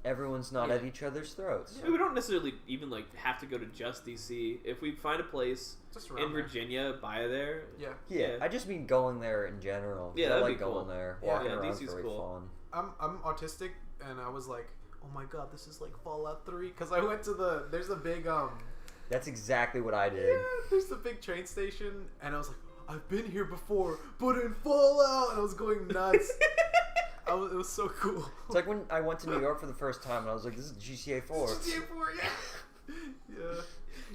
everyone's not Yeah. at each other's throats. We don't necessarily even like have to go to just DC. If we find a place Just in around there. Virginia by there, Yeah. Yeah, Yeah. I just mean going there in general. Yeah, I that'd like be cool. going there. Yeah. Walking Yeah, around's DC's very cool. fun. I'm autistic, and I was like, oh my god, this is like Fallout 3. Because I went to there's a big That's exactly what I did. yeah, there's the big train station, and I was like, I've been here before, but in Fallout, and I was going nuts. It was so cool. It's like when I went to New York for the first time and I was like, this is GTA 4. GTA 4, yeah. Yeah.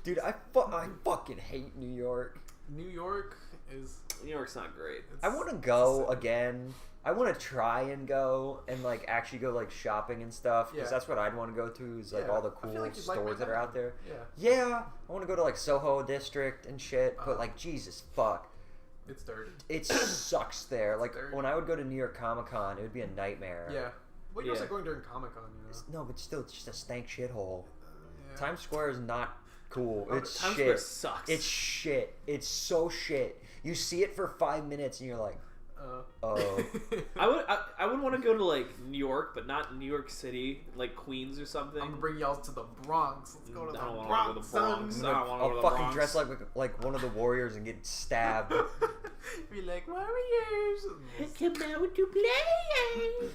Dude, I fucking hate New York. New York is. New York's not great. I want to go again. I want to try and go and like actually go like shopping and stuff because Yeah. that's what I'd want to go to is like Yeah, all the I feel cool like you'd like stores that are out there. Yeah. Yeah, I want to go to like Soho District and shit, but like Jesus fuck, It's dirty. it sucks there. Like dirty. when I would go to New York Comic Con, it would be a nightmare. Yeah. Well, you're Yeah. also going during Comic Con, you know? No, but still, it's just a stank shithole. Yeah. Times Square is not cool. Oh, It's Times shit. Square sucks. It's shit. It's so shit. You see it for 5 minutes and you're like, oh. I would want to go to like New York, but not New York City, like Queens or something. I'm gonna bring y'all to the Bronx. Let's go to the I don't wanna Bronx. go to the Bronx. son. I don't wanna go to I'll the fucking Bronx. dress like one of the warriors and get stabbed. Be like warriors. Come out to play.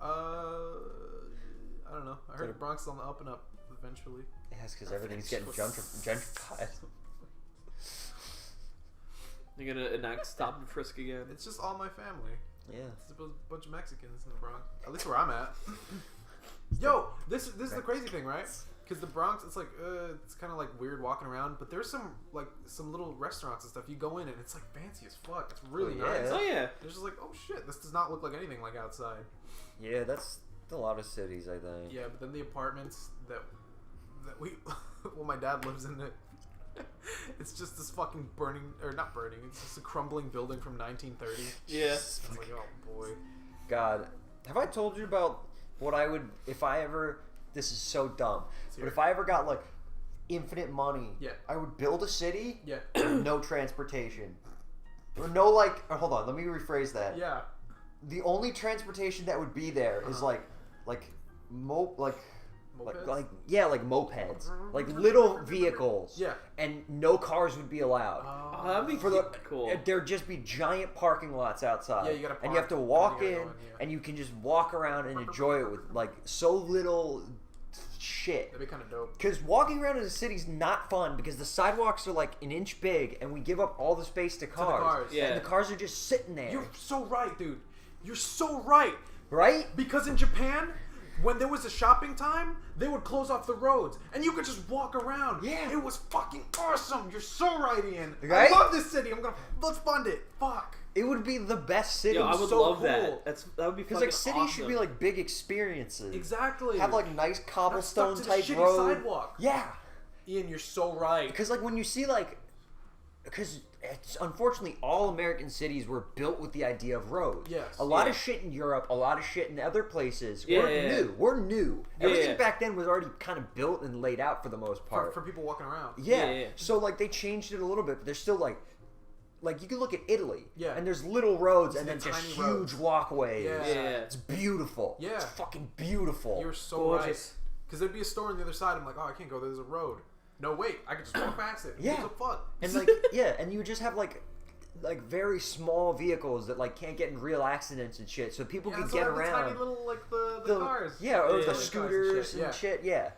I don't know. I heard the Bronx is on the up and up eventually. Yes, because everything's getting gentrified. You're gonna enact Stop and Frisk again. It's just all my family. Yeah. It's a bunch of Mexicans in the Bronx. At least where I'm at. Yo, this is the crazy thing, right? Because the Bronx, it's like it's kind of like weird walking around, but there's some little restaurants and stuff. You go in and it's like fancy as fuck. It's really Oh, yeah. nice. Oh yeah. It's just like, oh shit, this does not look like anything like outside. Yeah, that's a lot of cities, I think. Yeah, but then the apartments that we, well, my dad lives in it. It's just this fucking not burning. It's just a crumbling building from 1930. Yeah. It's like, oh boy. God, have I told you about what I would if I ever? This is so dumb. Let's hear But it. if I ever got like infinite money, Yeah. I would build a city Yeah. with no transportation, or no like. Hold on, let me rephrase that. Yeah. The only transportation that would be there is Uh-huh. like Mopeds? like mopeds, like little vehicles. Yeah. And no cars would be allowed. Oh, that'd be For the cool. there'd just be giant parking lots outside. Yeah, you gotta and you have park, to walk and then you in, gotta go in, yeah. and you can just walk around and enjoy it with like so little shit. That'd be kind of dope. Because walking around in the city's not fun because the sidewalks are like an inch big, and we give up all the space to cars. cars. Yeah. And the cars are just sitting there. You're so right, dude. You're so right. Right? Because in Japan, when there was a shopping time, they would close off the roads, and you could just walk around. Yeah. It was fucking awesome. You're so right, Ian. Right? I love this city. Let's fund it. Fuck. It would be the best city. Yeah, I would so love cool. that. That would be Because fucking like cities awesome. should be like big experiences. Exactly. Have like nice cobblestone to the type shitty road. sidewalk. Yeah. Ian, you're so right. Because like when you see like, because it's unfortunately all American cities were built with the idea of roads. Yes. A lot Yeah. of shit in Europe, a lot of shit in other places. Yeah, we're yeah, yeah. new. We're new. Yeah, Everything yeah. back then was already kind of built and laid out for the most part. For people walking around. Yeah. Yeah, yeah. So like they changed it a little bit, but they're still like you can look at Italy. Yeah. And there's little roads It's and then the just tiny huge roads. walkways. Yeah. Yeah. It's beautiful. Yeah. It's fucking beautiful. You're so Gorgeous. right. Because there'd be a store on the other side. I'm like, oh, I can't go there. There's a road. No, wait. I could just walk past it. Yeah. Who gives a fuck? And like yeah, and you would just have like very small vehicles that like can't get in real accidents and shit, so people Yeah, could that's get why the around. tiny little, like, the cars. Yeah, or Yeah. the Cars and scooters shit, and shit. Yeah.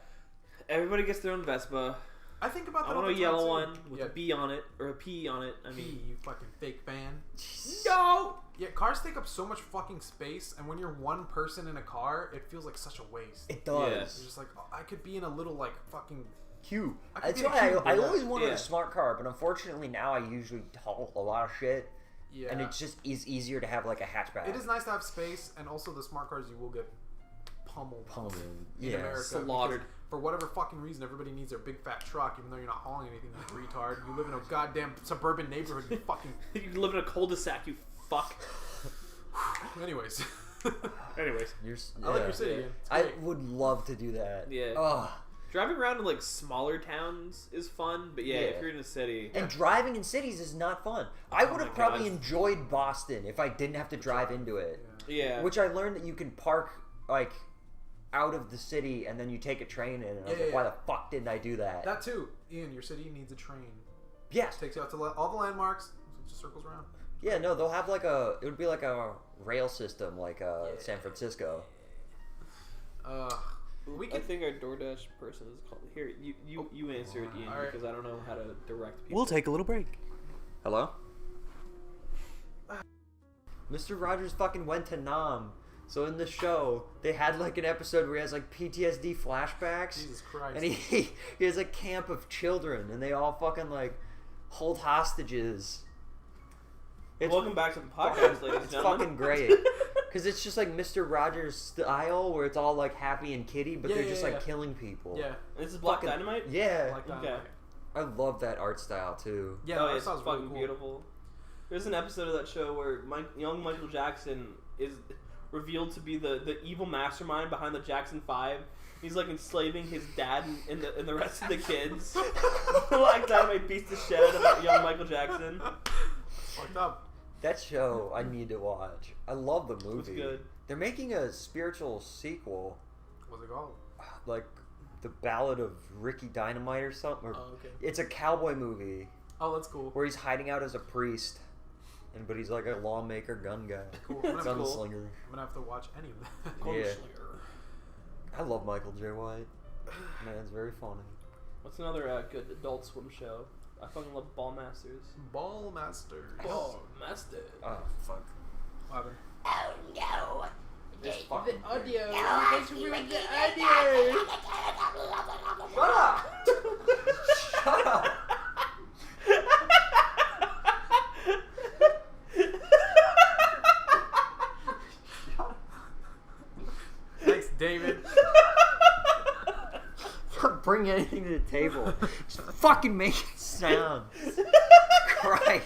Everybody gets their own Vespa. I think about I that all want a the yellow time, one too. with Yeah. a B on it or a P on it. I mean, You fucking fake fan. no. Yeah, cars take up so much fucking space, and when you're one person in a car, it feels like such a waste. It does. It's just like, oh, I could be in a little, like, fucking... Cube. I could That's be a why cube, I yeah. always wanted Yeah. a smart car, but unfortunately now I usually haul a lot of shit, Yeah. and it just is easier to have like a hatchback. It is nice to have space, and also the smart cars, you will get pummeled. Pumping. In Yeah. America. Slaughtered. because For whatever fucking reason, everybody needs their big fat truck, even though you're not hauling anything, you retard. You live in a goddamn suburban neighborhood, you fucking... You live in a cul-de-sac, you fuck. Anyways. Anyways, I like yeah. your city, Ian. It's I great. would love to do that. Yeah. Ugh. driving around in like smaller towns is fun, but yeah, Yeah. if you're in a city, And driving in cities is not fun. I Oh would my have probably God. enjoyed Boston if I didn't have to drive into it. yeah, Which I learned that you can park like out of the city and then you take a train in. And I was Yeah, like, why yeah. the fuck didn't I do that? That too. Ian, your city needs a train. Yes. Takes you out to all the landmarks, just circles around. Yeah, no, they'll have like it would be like a rail system like San Francisco. We I can... think our DoorDash person is called. Here, you answer it, Ian, All right. because I don't know how to direct people. We'll take a little break. Hello? Mr. Rogers fucking went to Nam. So in the show, they had like an episode where he has like PTSD flashbacks. Jesus Christ. And he has a camp of children and they all fucking like hold hostages. It's Welcome back to the podcast, ladies and it's gentlemen. fucking great. Because it's just like Mr. Rogers style where it's all like happy and kitty, but Yeah, they're yeah, just yeah. like killing people. Yeah. This is Black Fucking- Dynamite. Yeah. Like that. Okay. I love that art style too. Yeah, Oh, that it's sounds fucking really cool. beautiful. There's an episode of that show where young Michael Jackson is revealed to be the evil mastermind behind the Jackson 5. He's like enslaving his dad and the rest of the kids. Black Dynamite beats the shit out of young Michael Jackson. Fucked up. That show I need to watch. I love the movie. It's good. They're making a spiritual sequel, What's it called? like the Ballad of Ricky Dynamite or something. Or, Oh, okay. It's a cowboy movie Oh, that's cool. where he's hiding out as a priest, but he's like a lawmaker, gun guy, Cool. I'm gonna, gunslinger. I'm gonna have to watch any of that. Yeah. I love Michael J. White. Man, it's very funny. What's another good Adult Swim show? I fucking love Ballmasters. Ballmaster. Ballmaster. Oh fuck. What happened? Oh no! Just fucking Audio. Shut up! Shut up! Thanks, David. Don't bring anything to the table. Just fucking make it sound. Christ.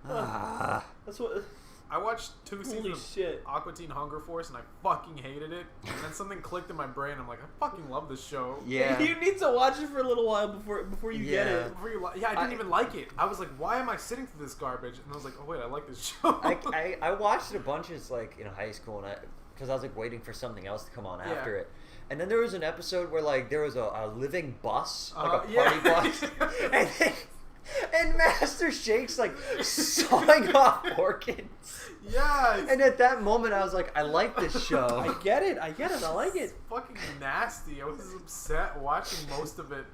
Ah. That's what. I watched 2 Holy seasons of shit. Aqua Teen Hunger Force and I fucking hated it. And then something clicked in my brain. I'm like, I fucking love this show. Yeah. You need to watch it for a little while before you get Yeah. it. Before you yeah, I didn't even like it. I was like, why am I sitting through this garbage? And I was like, oh wait, I like this show. I watched it a bunch as like in high school, and because I was like waiting for something else to come on Yeah. after it. And then there was an episode where like there was a living bus, like a party yeah. bus, and Master Shake's like sawing off organs. Yes. And at that moment, I was like, I like this I show. get it. I like it. It's fucking nasty. I was upset watching most of it,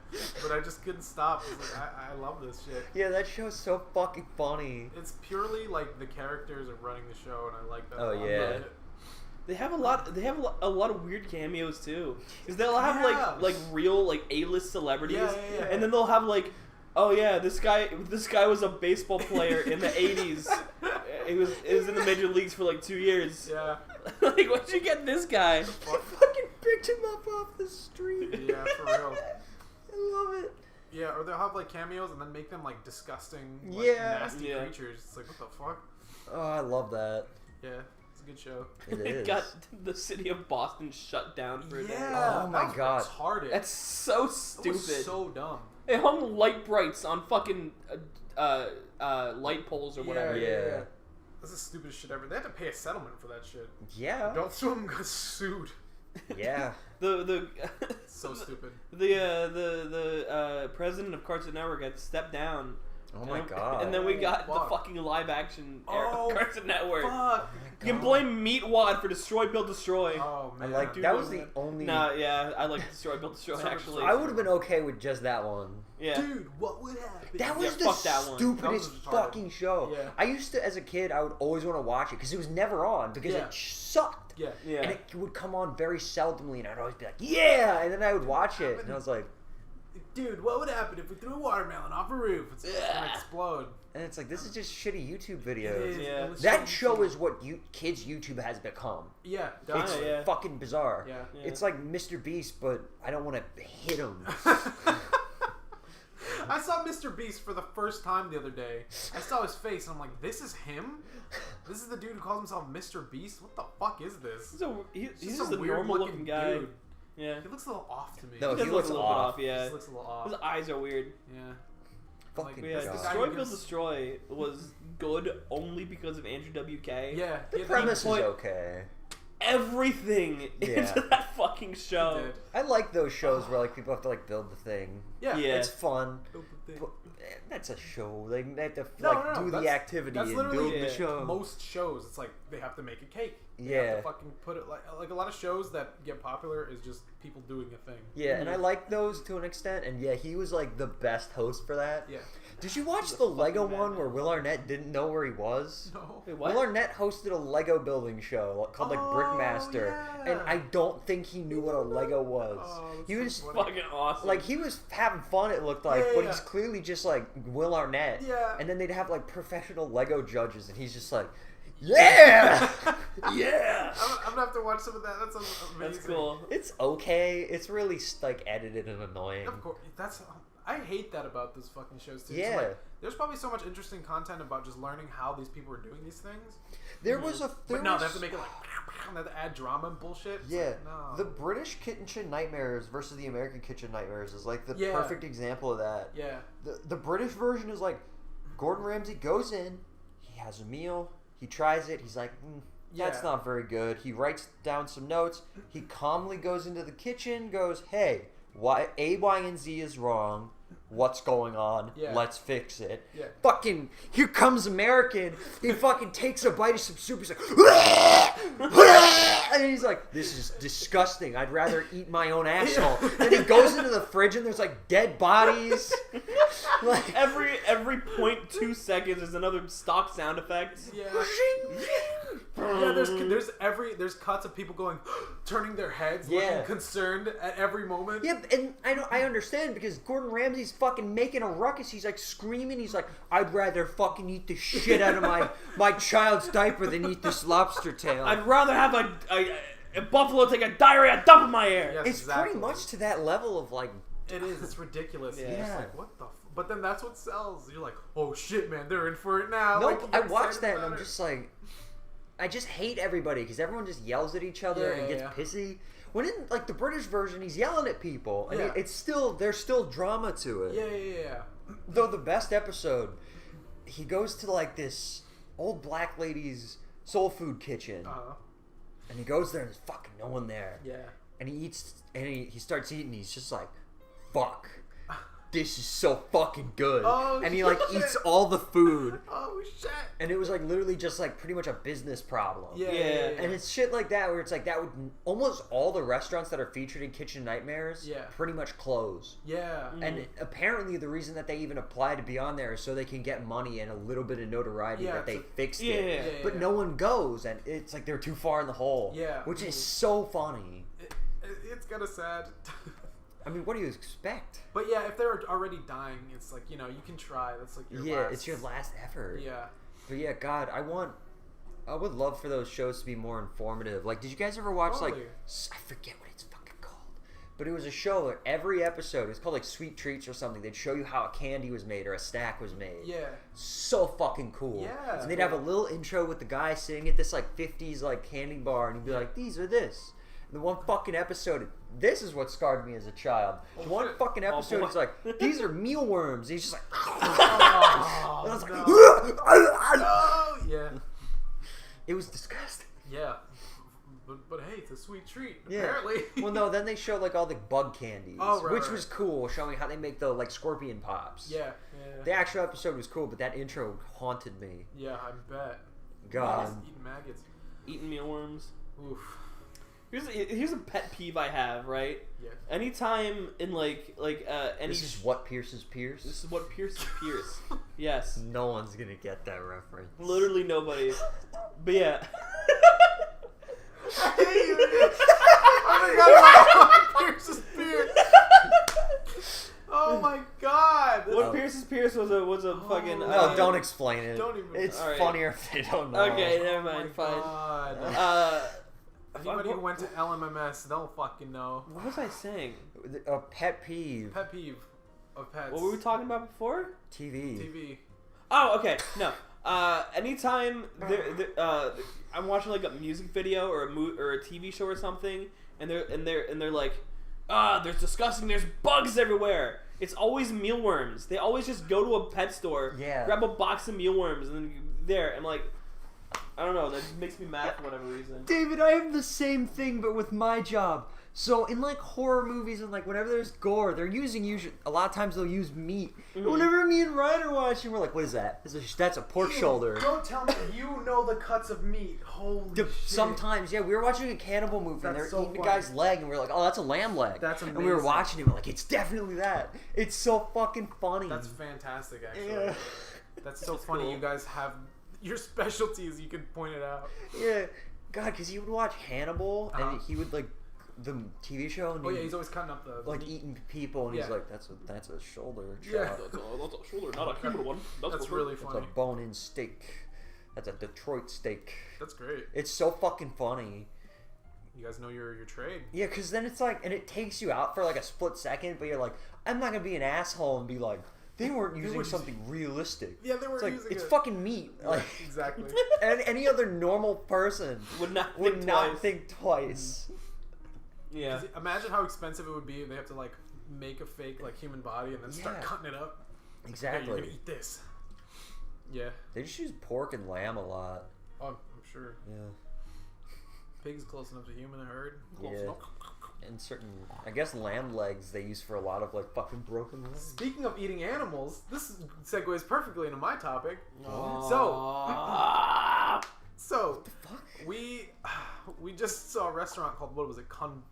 but I just couldn't stop. I was like, I love this shit. Yeah, that show's so fucking funny. It's purely like the characters are running the show, and I like that. Oh, a lot. yeah. They have a lot. They have a lot of weird cameos too, because they'll have Yeah. like real like A-list celebrities, Yeah. and then they'll have like, oh yeah, this guy was a baseball player in the '80s. He was in the major leagues for like 2 years. Yeah. Like, where'd you get this guy? I fucking picked him up off the street. Yeah, for real. I love it. Yeah, or they'll have like cameos and then make them like disgusting, like, Yeah. nasty Yeah. creatures. It's like, what the fuck? Oh, I love that. Yeah, it's a good show. It They is. got the city of Boston shut down for a day. Yeah. Oh my that was God. retarded. That's so That stupid. was so dumb. They hung light brights on fucking light poles or whatever. Yeah. That's the stupidest shit ever. They had to pay a settlement for that shit. Yeah. Don't sue them, got sued. Yeah. The So stupid. the president of Cartoon Network got stepped down. Oh my god. And then we got Fuck. the fucking live action era Oh, of Cartoon Network. Fuck. You can blame Meatwad for Destroy Build Destroy. Oh I man. like Dude, that was was the only. Nah, yeah, I like Destroy Build Destroy Sort of- actually. I would have been okay with just that one. Yeah. Dude, what would happen? That was Yeah, the fuck that one. stupidest That was retarded. fucking show. Yeah. I used to, as a kid, I would always want to watch it because it was never on because Yeah. it sucked. Yeah. Yeah. And it would come on very seldomly, and I'd always be like, "Yeah!" And then I would watch it, and I was like, Dude, what would happen if we threw a watermelon off a roof? It's gonna explode. and it's like, this is just shitty YouTube It videos. is. Yeah. It was That so show stupid. is what kids' YouTube has become. Yeah. It's definitely. yeah. fucking bizarre. Yeah. Yeah. It's like Mr. Beast, but I don't want to hit him. I saw Mr. Beast for the first time the other day. I saw his face and I'm like, this is him? This is the dude who calls himself Mr. Beast? What the fuck is this? He's He's just some a normal looking guy. dude. Yeah. He looks a little off to me. No, He he does looks look a little bit off. off, yeah. He looks a little off. His eyes are weird. Yeah. Fucking But yeah, That's the God. guy Destroy who Build gives- Destroy was good only because of Andrew WK. Yeah. The he had premise is put- okay. Everything Yeah. into that fucking He show. did. I like those shows where like people have to like build the thing. Yeah. Yeah. It's fun. Build the thing. But that's a show. They have to No, like no, do that's- the activity That's and literally build the show. most shows. It's like they have to make a cake. They have Yeah. to fucking put it like a lot of shows that get popular is just people doing a thing. Yeah, and I like those to an extent. And yeah, he was like the best host for that. Yeah. Did you watch He's a the Lego fucking one madman. where Will Arnett didn't know where he was? No. Wait, what? Will Arnett hosted a Lego building show called like Oh, Brickmaster, yeah. and I don't think he knew what a Lego was. Oh, that's he so was funny. Fucking awesome. like he was having fun. It looked like, Yeah, but yeah. he's clearly just like Will Arnett. Yeah. And then they'd have like professional Lego judges, and he's just like, yeah, yeah. I'm gonna have to watch some of that. That's amazing. That's cool. It's okay. It's really like edited and annoying. Of course, I hate that about those fucking shows too. Yeah. So, like, there's probably so much interesting content about just learning how these people are doing these things. There was a. There But no, was, they have to make it like and they have to add drama and bullshit. It's Yeah, like, no. the British Kitchen Nightmares versus the American Kitchen Nightmares is like the Yeah. perfect example of that. Yeah. The British version is like Gordon Ramsay goes in, he has a meal, he tries it, he's like, that's Yeah. not very good. He writes down some notes. He calmly goes into the kitchen, goes, hey, why A, Y, and Z is wrong. What's going on? Yeah. Let's fix it. Yeah. Fucking, here comes American. He fucking takes a bite of some soup. He's like, and he's like, this is disgusting. I'd rather eat my own asshole. Then he goes into the fridge and there's like dead bodies. Like, every 0.2 seconds there's another stock sound effect. Yeah. Yeah, there's cuts of people going, turning their heads, Yeah. looking concerned at every moment. Yeah, and I understand because Gordon Ramsay's fucking making a ruckus. He's like screaming. He's like, I'd rather fucking eat the shit out of my child's diaper than eat this lobster tail. I'd rather have a buffalo take a diarrhea dump in my ear. Yes, it's exactly. pretty much to that level of like, It is. It's ridiculous. Yeah. It's just Yeah. like, what the but then that's what sells. You're like, oh shit, man, they're in for it now. no, Like, you I get watched excited that and about I'm it. just like, I just hate everybody because everyone just yells at each other Yeah, and gets yeah. pissy. When in like the British version, he's yelling at people, and Yeah. it's still there's still drama to it. Yeah. Though the best episode, he goes to like this old black lady's soul food kitchen, Uh-huh. and he goes there and there's fucking no one there. Yeah. And he eats and he starts eating. He's just like, fuck. this is so fucking good. Oh, and he like shit. eats all the food. Oh shit. And it was like literally just like pretty much a business problem. Yeah. And it's shit like that where it's like that would almost all the restaurants that are featured in Kitchen Nightmares pretty much close. Yeah. And apparently the reason that they even apply to be on there is so they can get money and a little bit of notoriety that they fixed it. But no one goes, and it's like they're too far in the hole. Yeah. Which is so funny. It's kind of sad. I mean, what do you expect? But yeah, if they're already dying, it's like, you know, you can try. That's like your last. It's your last effort. Yeah. But yeah, God, I would love for those shows to be more informative. Like, did you guys ever watch like I forget what it's fucking called, but it was a show where every episode it's called like Sweet Treats or something. They'd show you how a candy was made or a snack was made. Yeah. So fucking cool. Yeah. And they'd have a little intro with the guy sitting at this like 50s like candy bar, and he'd be like, "These are this." And the one fucking episode, this is what scarred me as a child. One fucking episode, it's like, "These are mealworms." And he's just like, Oh, and I was like, no. Yeah. It was disgusting. Yeah. But hey, it's a sweet treat. Yeah. Apparently. Well, no, then they showed like all the bug candies, Right, which was cool, showing how they make the like scorpion pops. Yeah. The actual episode was cool, but that intro haunted me. Yeah, I bet. God. Eating maggots. Eating mealworms. Oof. Here's a pet peeve I have, right? Yeah. anytime in any This is what pierces Pierce. This is what pierces Pierce. Yes. No one's gonna get that reference. Literally nobody. But yeah. I hate you. I forgot about Pierce's beard. Oh my god. What pierces Pierce was a fucking. No, don't explain it. Don't even. It's Alright. funnier if they don't know. Okay, never Oh my mind. Fine. God. Anybody who what, went to LMMS, they'll fucking know. what was I saying? A pet peeve. Pet peeve of pets. What were we talking about before? TV. TV. Oh, okay. No. Anytime I'm watching like a music video or a TV show or something, and they're like, there's disgusting. There's bugs everywhere. It's always mealworms. They always just go to a pet store, grab a box of mealworms, and then there. I'm like, I don't know. That just makes me mad for whatever reason. David, I have the same thing, but with my job. So in like horror movies and like whenever there's gore, they're using a lot of times they'll use meat. And whenever me and Ryan are watching, we're like, "What is that? That's a pork shoulder." Don't tell me you know the cuts of meat. Holy shit. Sometimes, yeah, we were watching a cannibal movie and they're eating a guy's leg, and we were like, "Oh, that's a lamb leg." That's amazing. And we were watching it, we're like, "It's definitely that." It's so fucking funny. That's fantastic, actually. Yeah. That's so funny. cool. You guys have your specialties. You can point it out. Yeah, God, because he would watch Hannibal and he would like the TV show. And He's always cutting up the like eating people, and he's Yeah. like, "That's a shoulder." Yeah. chop. That's a shoulder, not a human one. That's really That's funny. a bone-in steak. That's a Detroit steak. That's great. It's so fucking funny. You guys know your trade. Yeah, because then it's like, and it takes you out for like a split second, but you're like, I'm not gonna be an asshole and be like, they weren't using something realistic. Yeah, they weren't It's like, using it's it. fucking meat. Yeah, Like, exactly. and any other normal person Would not think twice. Yeah. Imagine how expensive it would be if they have to like make a fake like human body and then start Yeah. cutting it up. Hey, Exactly. you're gonna eat this. Yeah. They just use pork and lamb a lot. Oh, I'm sure. Yeah. Pig's close enough to human, I heard. Close Yeah. enough. And certain, I guess lamb legs they use for a lot of like fucking broken legs. Speaking of eating animals, this segues perfectly into my topic. Ah. So, we just saw a restaurant called, what was it,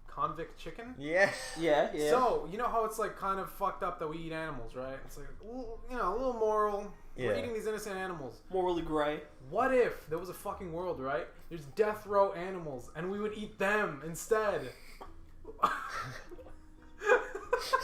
Convict Chicken? Yeah. Yeah. So, you know how it's like kind of fucked up that we eat animals, right? It's like, you know, a little moral. We're Yeah. eating these innocent animals. morally gray. What if there was a fucking world, right? There's death row animals, and we would eat them instead.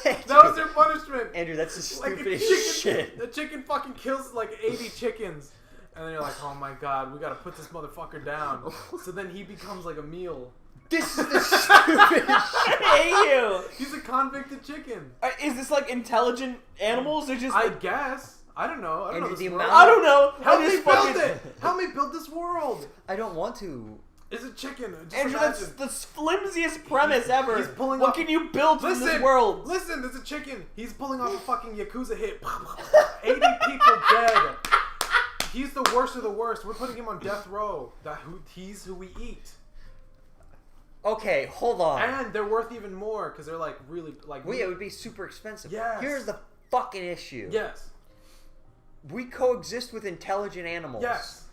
That was their punishment. Andrew, that's the Like a stupidest chicken, shit. the chicken fucking kills like 80 chickens. And then you're like, oh my god, we gotta put this motherfucker down. So then he becomes like a meal. This is the stupidest shit. Hey you! He's a convicted chicken. Is this like intelligent animals or just? I guess. I don't know. I don't know And this the world. amount- I don't know. Help I me just build fucking- it! Help me build this world! I don't want to. It's a chicken. Just Andrew, that's imagine. the flimsiest premise ever. He's pulling what off- can you build from this world? Listen, there's a chicken. He's pulling off a fucking Yakuza hit. 80 people dead. He's the worst of the worst. We're putting him on death row. He's who we eat. Okay, hold on. And they're worth even more because they're like really like. Well, yeah, it would be super expensive. Yes. Here's the fucking issue. Yes. We coexist with intelligent animals. Yes.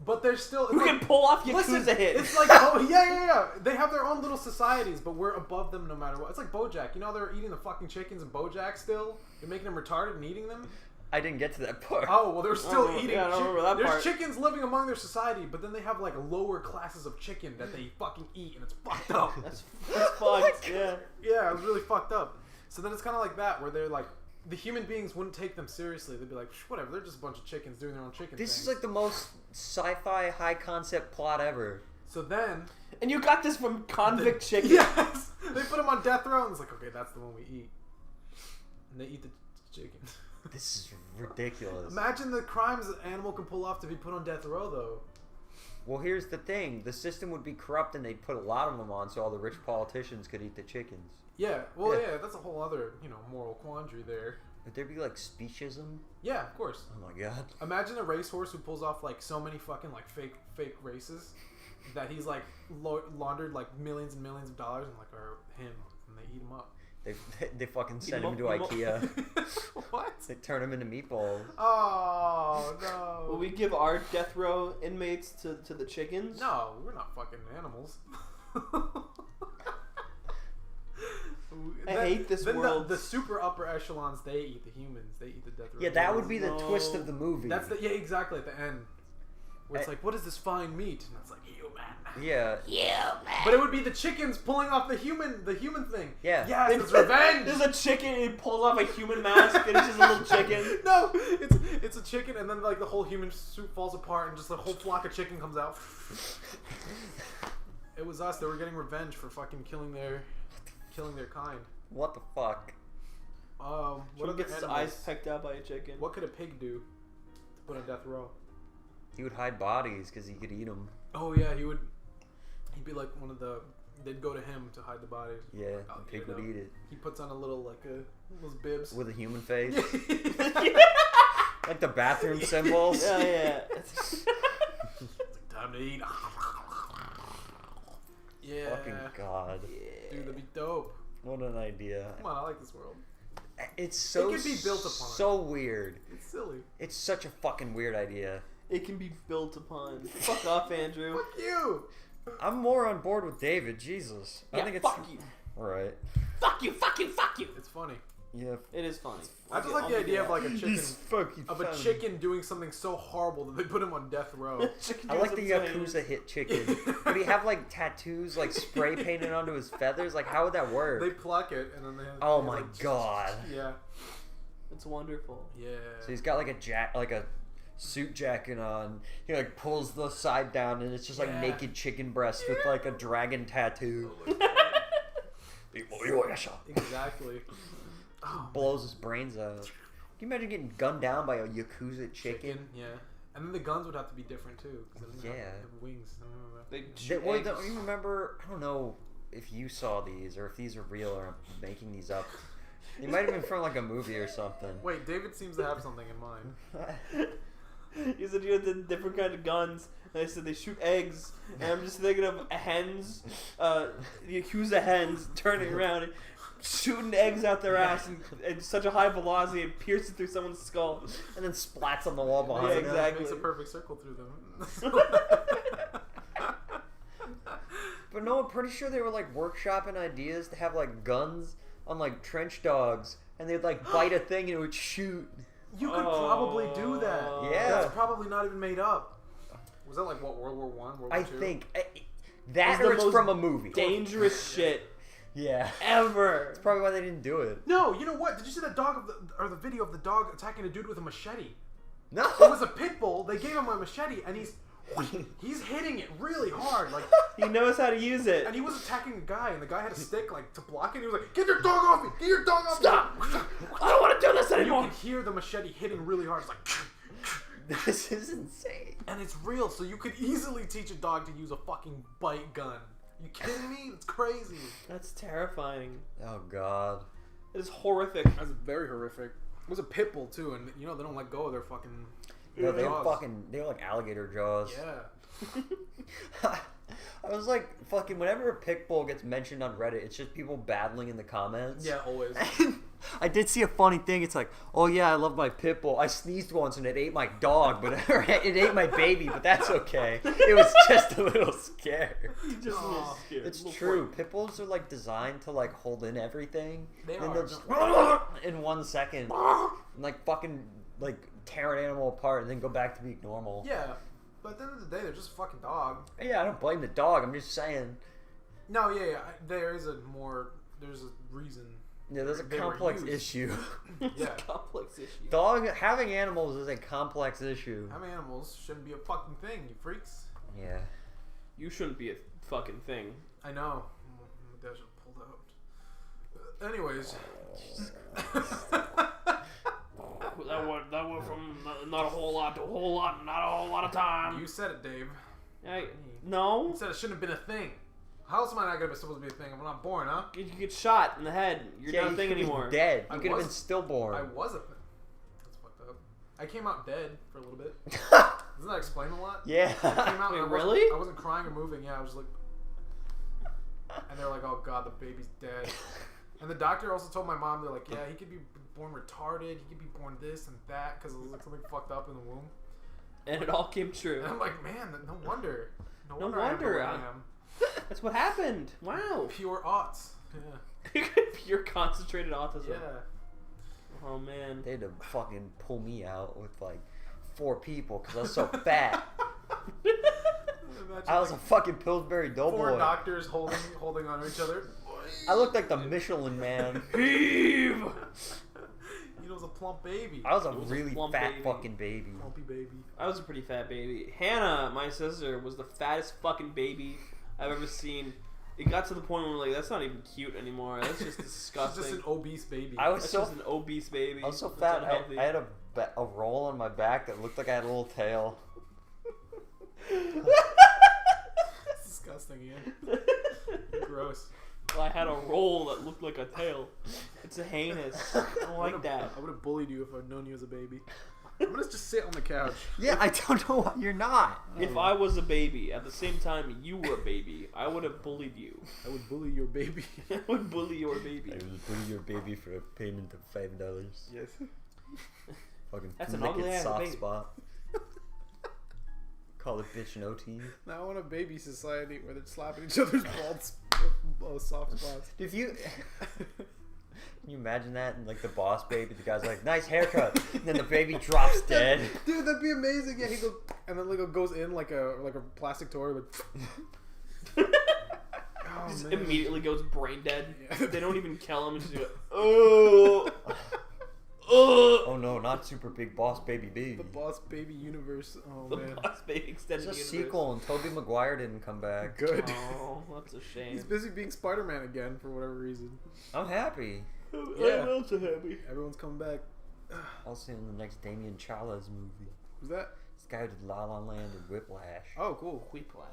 But there's still... Who can pull off Yakuza Listen, hits? it's like, oh, yeah. They have their own little societies, but we're above them no matter what. It's like BoJack. You know they're eating the fucking chickens in BoJack still? They're making them retarded and eating them? I didn't get to that part. Oh, well, they're still Oh, eating yeah, I don't remember that There's part. chickens living among their society, but then they have, like, lower classes of chicken that they fucking eat, and it's fucked up. That's fucked. Yeah. Yeah, it was really fucked up. So then it's kind of like that, where they're like... The human beings wouldn't take them seriously. They'd be like, whatever, they're just a bunch of chickens doing their own chicken This things. is like the most sci-fi high concept plot ever. So then... And you got this from Convict Chicken. Yes! They put them on death row, and it's like, okay, that's the one we eat. And they eat the chicken. This is ridiculous. Imagine the crimes an animal can pull off to be put on death row, though. Well, here's the thing. The system would be corrupt and they'd put a lot of them on so all the rich politicians could eat the chickens. Yeah, well, Yeah. yeah, that's a whole other, moral quandary there. Would there be, like, speciesism? Yeah, of course. Oh, my God. Imagine a racehorse who pulls off, like, so many fucking, like, fake races that he's, like, laundered, like, millions and millions of dollars and, like, are him, and they eat him up. They fucking send him Eat to 'em up. IKEA. What? They turn him into meatballs. Oh, no. Will we give our death row inmates to the chickens? No, we're not fucking animals. I hate this then world. The super upper echelons, they eat the humans. They eat the death row. Yeah, that would be the No. twist of the movie. That's yeah, exactly at the end, where it's like, what is this fine meat? And it's like human. Yeah. But it would be the chickens pulling off the human thing. Yeah. Yes, it's revenge. There's a chicken and he pulls off a human mask and it's just a little chicken. No, it's a chicken, and then like the whole human suit falls apart, and just a whole flock of chicken comes out. It was us. They were getting revenge for fucking killing their kind. What the fuck? What What other gets his animals? eyes pecked out by a chicken? What could a pig do to put on death row? He would hide bodies because he could eat them. Oh yeah, he would. He'd be like one of the. They'd go to him to hide the bodies. Yeah, Oh, the pig you would know. eat it. He puts on a little those bibs. With a human face. Yeah. Like the bathroom symbols. Yeah. Time to eat. Yeah. Fucking God. Dude, that'd be dope. What an idea. Come on, I like this world. It's so could be built upon. so weird. It's silly. It's such a fucking weird idea. It can be built upon. Fuck off, Andrew. Fuck you. I'm more on board with David. Jesus. I Yeah, think it's fuck you. Right. Fuck you, fuck you, fuck you. It's funny. Yeah. It is funny. I just like the idea of like a chicken He's fucking of a funny. chicken doing something so horrible that they put him on death row. I like the Yakuza hit chicken. Would he have like tattoos, like spray painted onto his feathers? Like, how would that work? They pluck it and then they. Oh they, my like, God. Yeah. It's wonderful. Yeah. So he's got like a suit jacket on. He like pulls the side down, and it's just like Yeah. naked chicken breast with like a dragon tattoo. Exactly. Oh, Blows his brains out. Can you imagine getting gunned down by a Yakuza chicken? yeah. And then the guns would have to be different too. 'Cause they don't Yeah. have wings. I don't know. They They, shoot well, eggs. don't you remember? I don't know if you saw these or if these are real or I'm making these up. They might have been from like a movie or something. Wait, David seems to have something in mind. You said you had the different kind of guns. And I said they shoot eggs. And I'm just thinking of hens, the Yakuza hens turning around and shooting eggs out their ass and such a high velocity and piercing through someone's skull. And then splats on the wall behind Yeah, him. exactly. Makes a perfect circle through them. But no, I'm pretty sure they were like workshopping ideas to have like guns on like trench dogs, and they'd like bite a thing and it would shoot. You could probably do that. Yeah. That's probably not even made up. Was that like what, World War One, World War I II? think that It's or the it's most from a movie. Dangerous shit Yeah, ever. that's probably why they didn't do it. No, you know what? Did you see that the video of the dog attacking a dude with a machete? No, It was a pit bull. They gave him a machete, and he's hitting it really hard, like. He knows how to use it. And he was attacking a guy, and the guy had a stick like to block it. And he was like, "Get your dog off me! Get your dog off Stop! me!" I don't want to do this And you anymore. can hear the machete hitting really hard. It's like, this is insane. and it's real. So you could easily teach a dog to use a fucking bite gun. You kidding me? It's crazy. That's terrifying. Oh God. It is horrific. That's very horrific. It was a pit bull too, and you know they don't let go of their fucking. No, they jaws. were like alligator jaws. Yeah. I was like, fucking, whenever a pit bull gets mentioned on Reddit, it's just people battling in the comments. Yeah, always. I did see a funny thing. It's like, oh yeah, I love my pit bull. I sneezed once and it ate my dog, but it ate my baby, but that's okay. It was just a little scared. Just a little scared. It's true. Pit bulls are like designed to like hold in everything. They and are. they'll just in 1 second, and like fucking like tear an animal apart and then go back to being normal. Yeah, but at the end of the day, they're just a fucking dog. Yeah, I don't blame the dog. I'm just saying. No, yeah. There's a reason. Yeah, there's a They were complex used. issue. It's Yeah. a complex issue. Having animals is a complex issue. Having animals shouldn't be a fucking thing, you freaks. Yeah. You shouldn't be a fucking thing. I know. My dad should have pulled out. Anyways. That went from not a whole lot to a whole lot, not a whole lot of time. You said it, Dave. No. You said it shouldn't have been a thing. How else am I not gonna be supposed to be a thing if I'm not born, huh? You get shot in the head. You're not a thing you could be anymore. Dead. I You could have was- been stillborn. I was a thing. That's fucked up. I came out dead for a little bit. Doesn't that explain a lot? Yeah. I came out Wait, and really? I wasn't crying or moving. Yeah, I was like, and they're like, "Oh God, the baby's dead." And the doctor also told my mom, they're like, "Yeah, he could be born retarded. He could be born this and that because it was like something fucked up in the womb." And it all came true. And I'm like, man, no wonder. No I am the way wonder, I am. That's what happened. Wow. Pure aughts. Yeah. Pure concentrated autism. Yeah. Oh man. They had to fucking pull me out with like 4 people because I was so fat. Imagine, I was a like, fucking Pillsbury 4 Doughboy. doctors holding on to each other. I looked like the Michelin Man. Heave. You know, it was a plump baby. I was a It was a really plump fat baby. fucking baby. Plumpy baby. I was a pretty fat baby. Hannah, my sister, was the fattest fucking baby I've ever seen. It got to the point where we're like, that's not even cute anymore. That's just It's disgusting. just an obese baby. I was That's so just an obese baby. I was so That's fat. unhealthy. I had a roll on my back that looked like I had a little tail. It's disgusting, Ian. Gross. I had a roll that looked like a tail. It's a heinous. I don't like that. I would have bullied you if I'd known you as a baby. I'm gonna just sit on the couch. Yeah, I don't know why you're not. If I was a baby, at the same time you were a baby, I would have bullied you. I would bully your baby. I would bully your baby. I was bullying your baby for a payment of $5. Yes. Fucking That's an lick ugly its ass soft baby. spot. Call it bitch and OT. Now I want a baby society where they're slapping each other's soft spots. If you can you imagine that? And like the boss baby, the guy's like, nice haircut. And then the baby drops dead. Dude, that'd be amazing. Yeah, he goes and then like goes in like a plastic toy, like. Oh, Just man. immediately goes brain dead. Yeah. They don't even kill him. Just go, oh, Oh no, not super big boss baby B. The Boss Baby universe. Oh the man. boss baby extended It's a universe. sequel, and Tobey Maguire didn't come back. Good. Oh, that's a shame. He's busy being Spider-Man again for whatever reason. I'm happy. Yeah. I'm also happy. Everyone's coming back. Also in the next Damien Chala's movie. Who's that? This guy who did La La Land and Whiplash. Oh, cool. Whiplash.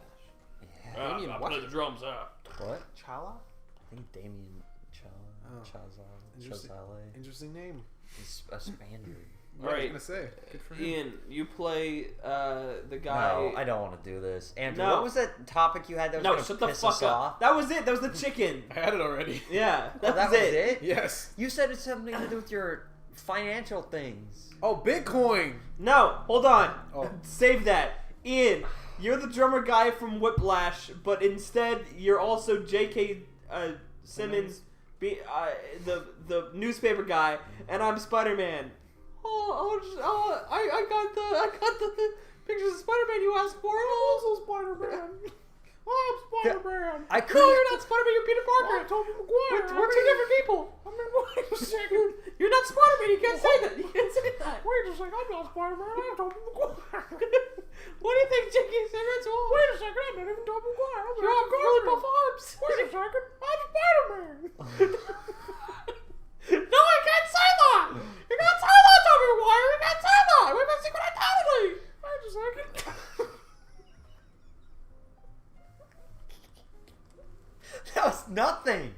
Yeah. Damien I what? play the drums. What? Chala? I think Damien Chala. Oh. Interesting. Chazale. Interesting name. He's a Spaniard. What Right. was I gonna say? Good for him. Ian, you play the guy. No, I don't want to do this. Andrew, No. what was that topic you had that was No, going to shut the piss fuck us up. off? That was it. That was the chicken. I had it already. Yeah, Oh, that was it? Yes. You said it's something to do with your financial things. Oh, Bitcoin. No, hold on. Oh. Save that. Ian, you're the drummer guy from Whiplash, but instead you're also J.K. Simmons, the newspaper guy, and I'm Spider-Man. I got the pictures of Spider-Man you asked for. I'm also Spider-Man. I'm Spider-Man. I No, couldn't- you're not Spider-Man. You're Peter Parker. Tobey Maguire. We're two different people. Wait a second. You're not Spider-Man. You can't say that. You can't say that. Wait a second. I'm not Spider-Man. I'm Tobey Maguire. What do you think J.K. Simmons was? Wait a second. I'm not even Tobey Maguire. You have really buff arms. Wait a second. I'm Spider-Man. No, I can't say that. You can't say that, Tobey Maguire. You can't say that. We have a secret identity. Wait a second. That was nothing.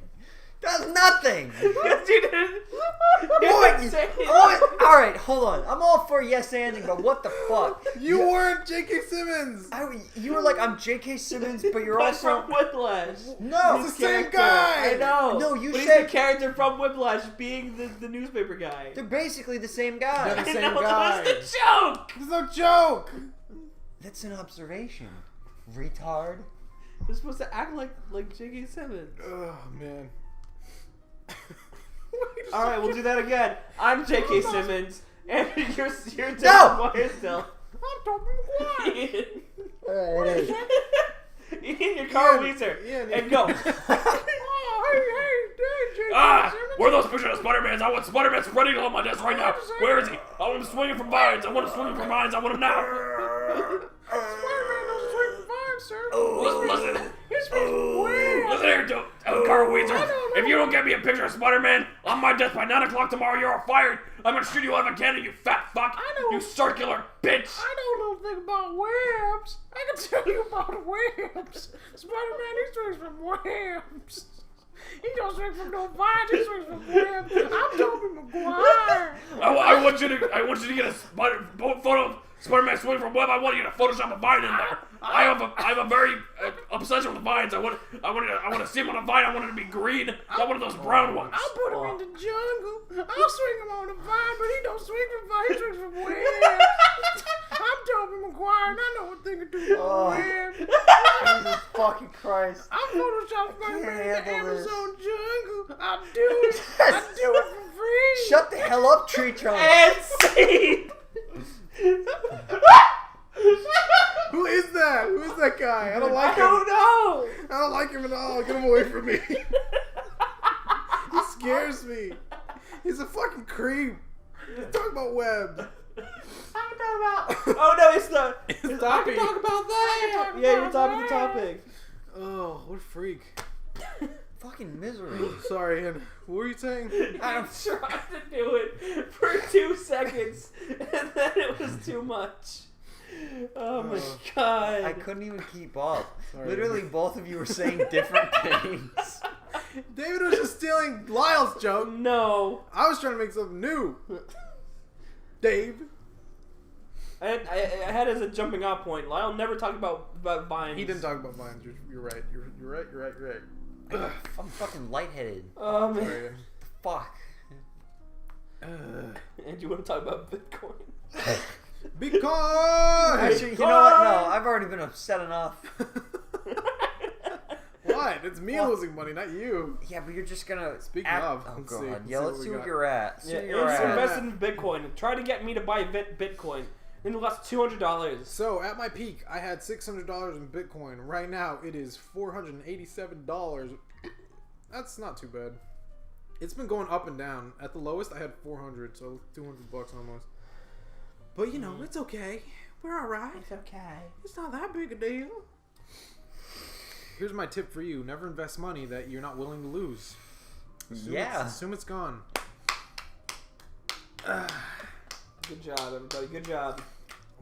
That was nothing. Yes, you did. What? saying. What? All right, hold on. I'm all for yes anding, but what the fuck? You weren't J.K. Simmons. You were like, I'm J.K. Simmons, but you're But also from Whiplash. no. It's the same Character. guy. I know. No, you but said- he's the character from Whiplash, being the newspaper guy. They're basically the same guy. They're the I same know, guy. that's the joke. There's no joke. That's an observation, retard. They're supposed to act like J.K. Simmons. Oh man. All right, we'll do that again. I'm J.K. Simmons, and you're David No! Moyer still. I'm Tobey Maguire. Ian. Ian, you're Carl Ian, Weezer. Ian, And go. Where are those pictures of Spider-Man? I want Spider-Man spreading on my desk right now. Where is he? I want him swinging from vines. I want him swinging from vines. I want him now. Spider-Man doesn't swing from vines, sir. Listen. He's from where? Listen here, Carl Weezer. If you don't get me a picture of Spider-Man on my desk by 9 o'clock tomorrow, you're all fired. I'm gonna shoot you out of a cannon, you fat fuck. You circular bitch. I don't know anything about webs. I can tell you about webs. Spider-Man, he swings from webs. He don't swing from no vines. He swings from webs. I'm Tobey Maguire. I want you to get a photo of Spider-Man swinging from web. I want you to Photoshop a vine in there. I have a very obsession with vines. I want to see him on a vine. I want it to be green, not one of those brown ones. I'll put him in the jungle. I'll swing him on a vine, but he don't swing from vine. He swings from webs. I'm Tobey Maguire, and I know what thing to do with webs. Jesus fucking Christ. I'm Photoshop Spider-Man in the Handle this. Amazon jungle. I'll do it. I'll do it for free. Shut the hell up, Tree Trunk. And scene. Who is that? Who is that guy? I don't like I him. don't know. I don't like him at all. Get him away from me. He scares me. He's a fucking creep. He's talking about webs. I'm talking about. Oh no, it's the. I topic. can talk about that. Yeah, you're topic the topic. Oh, what a freak. Fucking misery. Sorry, Ian. What were you saying? I tried to do it for 2 seconds, and then it was too much. Oh my god. I couldn't even keep up. Sorry. Literally, both of you were saying different things. David was just stealing Lyle's joke. No. I was trying to make something new. Dave. I had as a jumping off point. Lyle never talked about vines. He didn't talk about vines. You're right. You're right. I'm fucking lightheaded. Man. Sorry. Fuck. And you want to talk about Bitcoin? Bitcoin! Actually, you know what? No, I've already been upset enough. What? It's me losing money, not you. Yeah, but you're just gonna. Speaking act- of, oh let's god. see. Yeah, let's what see we what got. you're at. See Yeah, what you're Ace at. invested in Bitcoin. Try to get me to buy Bitcoin. Then it lost $200. So at my peak, I had $600 in Bitcoin. Right now, it is $487. That's not too bad. It's been going up and down. At the lowest, I had 400, so $200 almost. But you know, it's okay. We're all right. It's okay. It's not that big a deal. Here's my tip for you: never invest money that you're not willing to lose. Assume it's gone. Good job, everybody. Good job.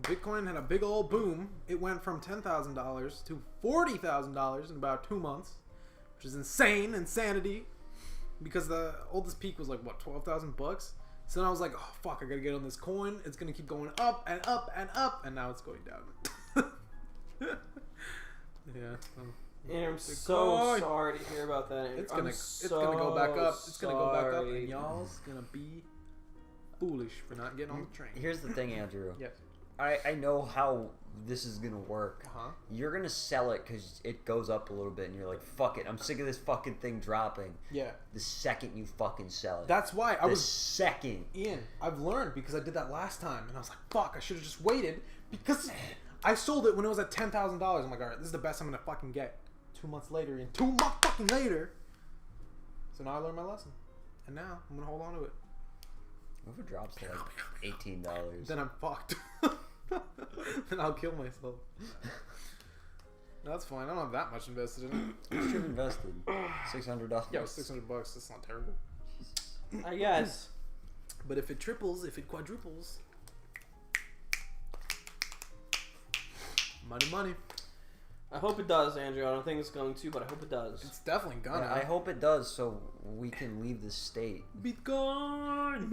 Bitcoin had a big old boom. It went from $10,000 to $40,000 in about 2 months, which is insanity. Because the oldest peak was like what, $12,000. So then I was like, oh fuck, I gotta get on this coin. It's gonna keep going up and up and up, and now it's going down. Yeah. And I'm so sorry to hear about that. It's gonna go back up. It's gonna go back up, and y'all's gonna be foolish for not getting on the train. Here's the thing, Andrew. Yes. I know how this is gonna work. Uh-huh. You're gonna sell it because it goes up a little bit, and you're like, "Fuck it, I'm sick of this fucking thing dropping." Yeah. The second you fucking sell it, That's why I the was second. Ian. I've learned because I did that last time, and I was like, "Fuck! I should have just waited." Because I sold it when it was at $10,000. I'm like, "All right, this is the best I'm gonna fucking get." 2 months later, Ian. 2 months fucking later. So now I learned my lesson, and now I'm gonna hold on to it. What if it drops to like $18? Then I'm fucked. Then I'll kill myself. No, that's fine. I don't have that much invested in it. You should have invested $600. Yeah, it was $600. That's not terrible. I guess. But if it triples, if it quadruples, money. I hope it does, Andrew. I don't think it's going to, but I hope it does. It's definitely gonna. Yeah, I hope it does, so we can leave the state. Bitcoin.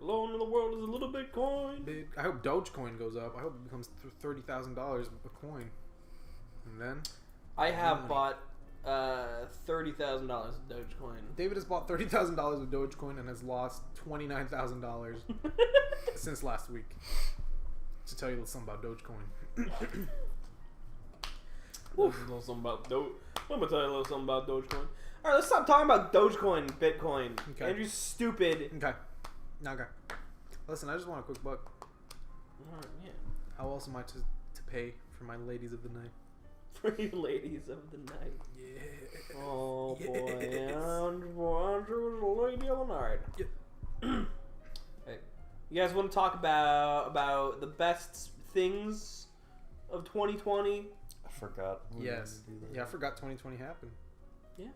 Alone in the world is a little Bitcoin. I hope Dogecoin goes up. I hope it becomes $30,000 a coin. And then I have bought $30,000 of Dogecoin. David has bought $30,000 of Dogecoin and has lost $29,000 since last week. To tell you something about Dogecoin. I'm gonna tell you a little something about Dogecoin. All right, let's stop talking about Dogecoin, Bitcoin. Okay. Andrew's stupid. Okay. Listen, I just want a quick buck. All right, yeah. How else am I to pay for my ladies of the night? For you ladies of the night. Yeah. Oh Yes. boy, Andrew is a lady of the night. Yeah. Hey, you guys want to talk about the best things of 2020? I forgot. Yes. Yeah, I forgot 2020 happened. Yeah.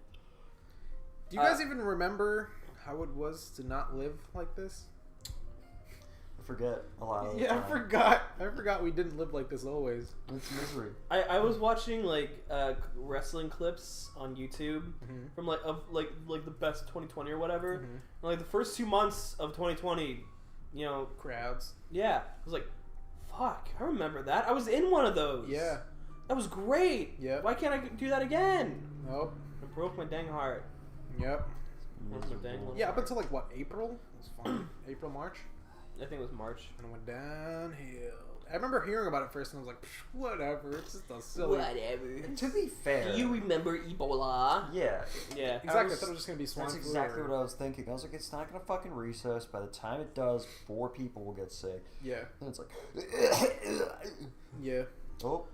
Do you guys even remember how it was to not live like this? I forget a lot of the Yeah, time. I forgot we didn't live like this always. It's misery. I was watching like wrestling clips on YouTube from like the best 2020 or whatever. And, like the first 2 months of 2020, you know, Crowds. yeah, I was like, fuck, I remember that. I was in one of those. Yeah. That was great. Yep. Why can't I do that again? Nope. It broke my dang heart. Yep. Broke my dang little Yeah, up heart. until like what, April? It was fun. April, March. I think it was March. And it went downhill. I remember hearing about it first and I was like, whatever. It's just a silly. Whatever. To be fair. Do you remember Ebola? Yeah. Yeah. Exactly. I thought it was just gonna be swine That's flu. exactly or- what I was thinking. I was like, it's not gonna fucking recess. By the time it does, 4 people will get sick. Yeah. And it's like, Yeah. oh,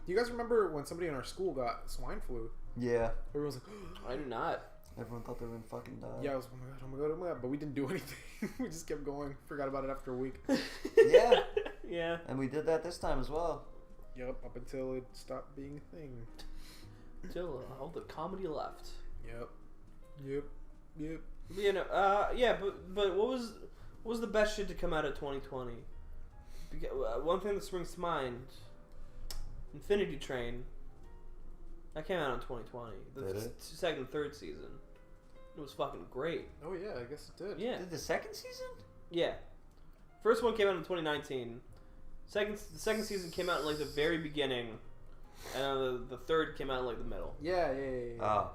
Do you guys remember when somebody in our school got swine flu? yeah. Everyone was like, I do not. Everyone thought they were gonna fucking die. yeah, I was, oh my god, oh my god, oh my god. But we didn't do anything. We just kept going. Forgot about it after a week. Yeah. Yeah. And we did that this time as well. Yep, up until it stopped being a thing. Till all the comedy left. Yep. Yep. But, you know, yeah, but what was the best shit to come out of 2020? One thing that springs to mind: Infinity Train. That came out in 2020. The Did it? second and third season. It was fucking great. Oh yeah, I guess it did. Yeah. Did the second season? Yeah. First one came out in 2019. The second season came out in like the very beginning, and the third came out in like the middle. Yeah. Oh.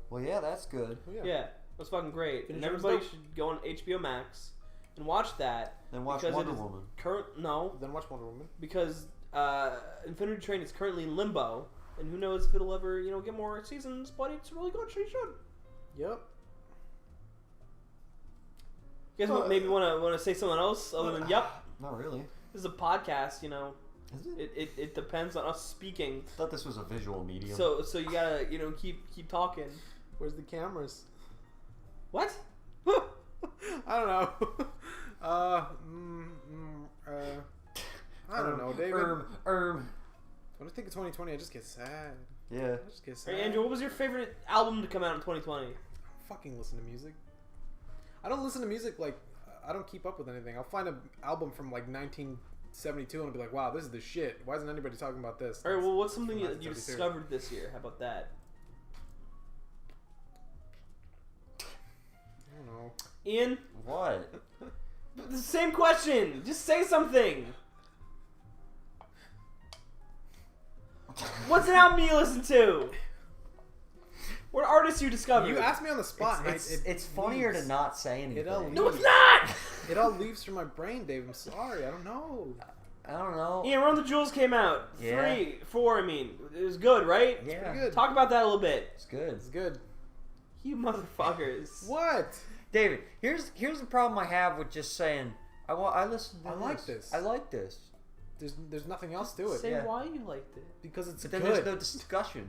Well, yeah, that's good. Oh, yeah. Yeah, it was fucking great. And Finishing everybody stuff. should go on HBO Max and watch that. Then watch Because Wonder it is Woman. No, Then watch Wonder Woman. because Infinity Train is currently in limbo, and who knows if it'll ever get more seasons. But it's really good. So you should. Yep. You guys maybe want to say something else other than yep. Not really. This is a podcast, you know. Is it? It depends on us speaking. I thought this was a visual medium. So you gotta keep talking. Where's the cameras? What? I don't know. I don't know, David. When I think of 2020, I just get sad. Yeah. I just get sad. Hey, Andrew, what was your favorite album to come out in 2020? Fucking listen to music. I don't listen to music like I don't keep up with anything. I'll find an album from like 1972 and I'll be like, wow, this is the shit. Why isn't anybody talking about this? All right, well, what's something you 1972. discovered this year? How about that? I don't know. Ian, What? the same question. Just say something. What's an album you listen to? What artists you discovered? You asked me on the spot. and It's funnier to not say anything. all No, it's not. It all leaves from my brain, Dave. I'm sorry. I don't know. I don't know. Ian, Run the Jewels came out. Yeah. 4. I mean, it was good, right? Yeah. Pretty good. Talk about that a little bit. It's good. It's good. You motherfuckers. What? David, here's the problem I have with just saying I listen to I like this. I like this. There's nothing else to it. Say yeah. why you liked it. Because it's But then good. there's no discussion.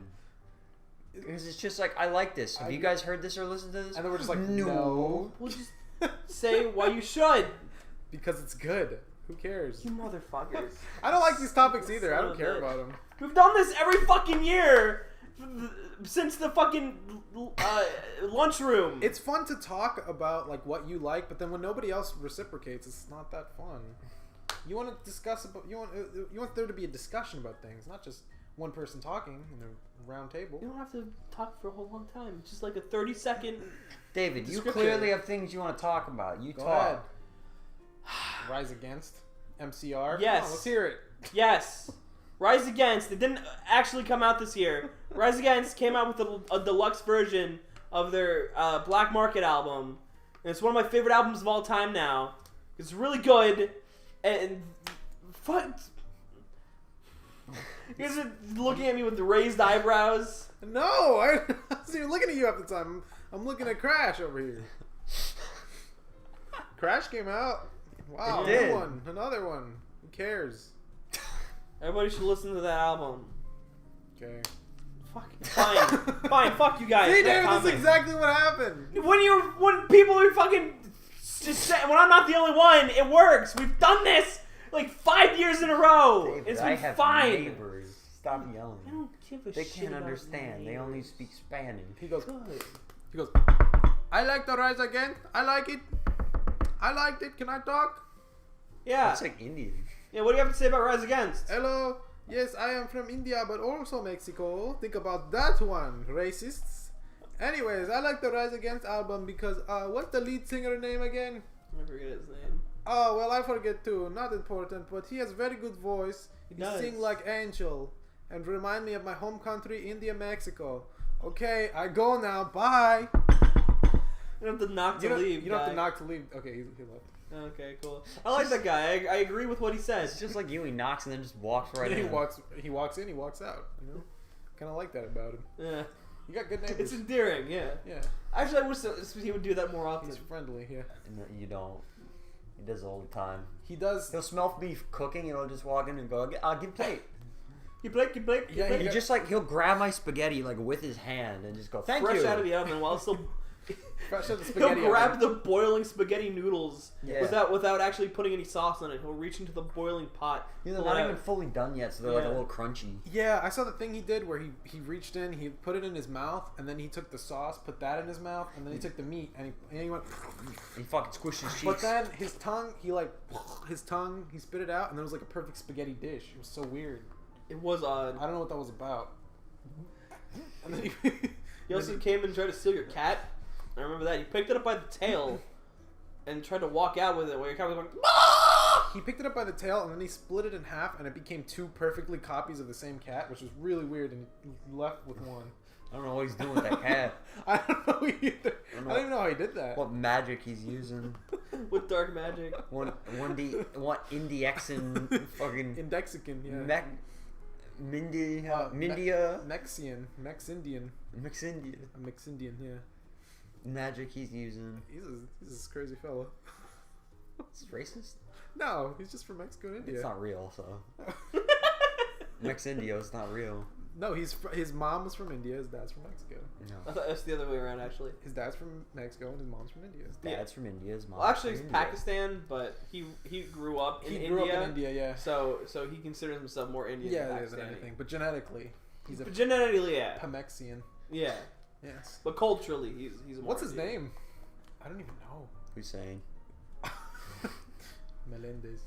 Because it's just like I like this. Have you guys heard this or listened to this? And then we're just like, no. no. Well, just say why you should. Because it's good. Who cares? You motherfuckers. I don't like these topics either. I Son don't of care a- about them. We've done this every fucking year since the fucking lunchroom. It's fun to talk about like what you like, but then when nobody else reciprocates, it's not that fun. You want to discuss about you want there to be a discussion about things, not just one person talking in a round table. You don't have to talk for a whole long time. It's just like a 30-second. David, you Description. clearly have things you want to talk about. You Go talk. ahead. Rise Against, MCR. Yes. Come on, let's hear it. Yes. Rise Against. It didn't actually come out this year. Rise Against came out with a deluxe version of their Black Market album. And it's one of my favorite albums of all time now. It's really good. And what? You guys are looking at me with the raised eyebrows. No, I wasn't even looking at you half the time. I'm looking at Crash over here. Crash came out. Wow, It did. new one, another one. Who cares? Everybody should listen to that album. Okay. Fuck. Fine. Fine. Fuck you guys. See, That David, that's comment. exactly what happened. When people are fucking just say, when I'm not the only one, it works. We've done this like 5 years in a row. David, It's I been have fine. neighbors. Stop I yelling. don't give a They shit can't about understand. They neighbors. only speak Spanish. He goes. Good. He goes. I like the Rise Again. I like it. I liked it. Can I talk? Yeah. It's like Indian. Yeah. What do you have to say about Rise Against? Hello. Yes, I am from India, but also Mexico. Think about that one, racists. Anyways, I like the Rise Against album because what's the lead singer name again? I forget his name. Oh, well, I forget too. Not important, but he has very good voice. He does. sing like Angel and remind me of my home country, India, Mexico. Okay, I go now. Bye. You don't have to knock You to don't, leave. you don't have guy. to knock to leave. Okay, he left. Okay, cool. I like that guy. I agree with what he It's says. just like you. He knocks and then just walks right he in. walks in, he walks out. You know, kind of like that about him. Yeah. You got good neighbors. It's endearing. Yeah. Yeah, Actually, I wish he would do that more often. he's friendly. Yeah, No, you don't. He does it all the time. he does. He'll smell me cooking and he'll just walk in and go, I'll give plate. You play. Yeah, He just like, he'll grab my spaghetti like with his hand and just go, thank fresh you. out of the oven while it's still. Fresh out the He'll spaghetti grab oven. the boiling spaghetti noodles Yeah. without actually putting any sauce on it. He'll reach into the boiling pot. They're pull not it even out. fully done yet, so they're like a Yeah. little crunchy. Yeah, I saw the thing he did where he reached in, he put it in his mouth, and then he took the sauce, put that in his mouth, and then he took the meat, and he went. He fucking squished his cheeks. But then his tongue, he spit it out, and then it was like a perfect spaghetti dish. It was so weird. It was odd. I don't know what that was about. And then he, He also came and tried to steal your cat. I remember that. He picked it up by the tail and tried to walk out with it while your cat was going, "Ah!" he picked it up by the tail, and then he split it in half, and it became two perfectly copies of the same cat, which was really weird, and he left with one. I don't know what he's doing with that cat. I don't know either. I don't even know how he did that. What magic he's using. with dark magic. One Indiexin fucking Indexican, yeah. Mindia. Mexian. Mex-Indian. Mixindia. A Mix-Indian, yeah. Magic he's using. He's this crazy fella. It's racist? No, he's just from Mexico and India. It's not real, so. Mixindio is not real. No, his mom was from India. His dad's from Mexico. I No. thought that's the other way around, actually. His dad's from Mexico and his mom's from India. Dad's from India, his mom's Well, actually, from it's India. Pakistan, but he grew up in He India. grew up in India, yeah. So he considers himself more Indian Yeah, than it is Pakistani. anything. But genetically, he's a But genetically, yeah. Pamexian. Yeah. Yes. But culturally, he's a more What's his Indian. name? I don't even know. Hussein. Melendez.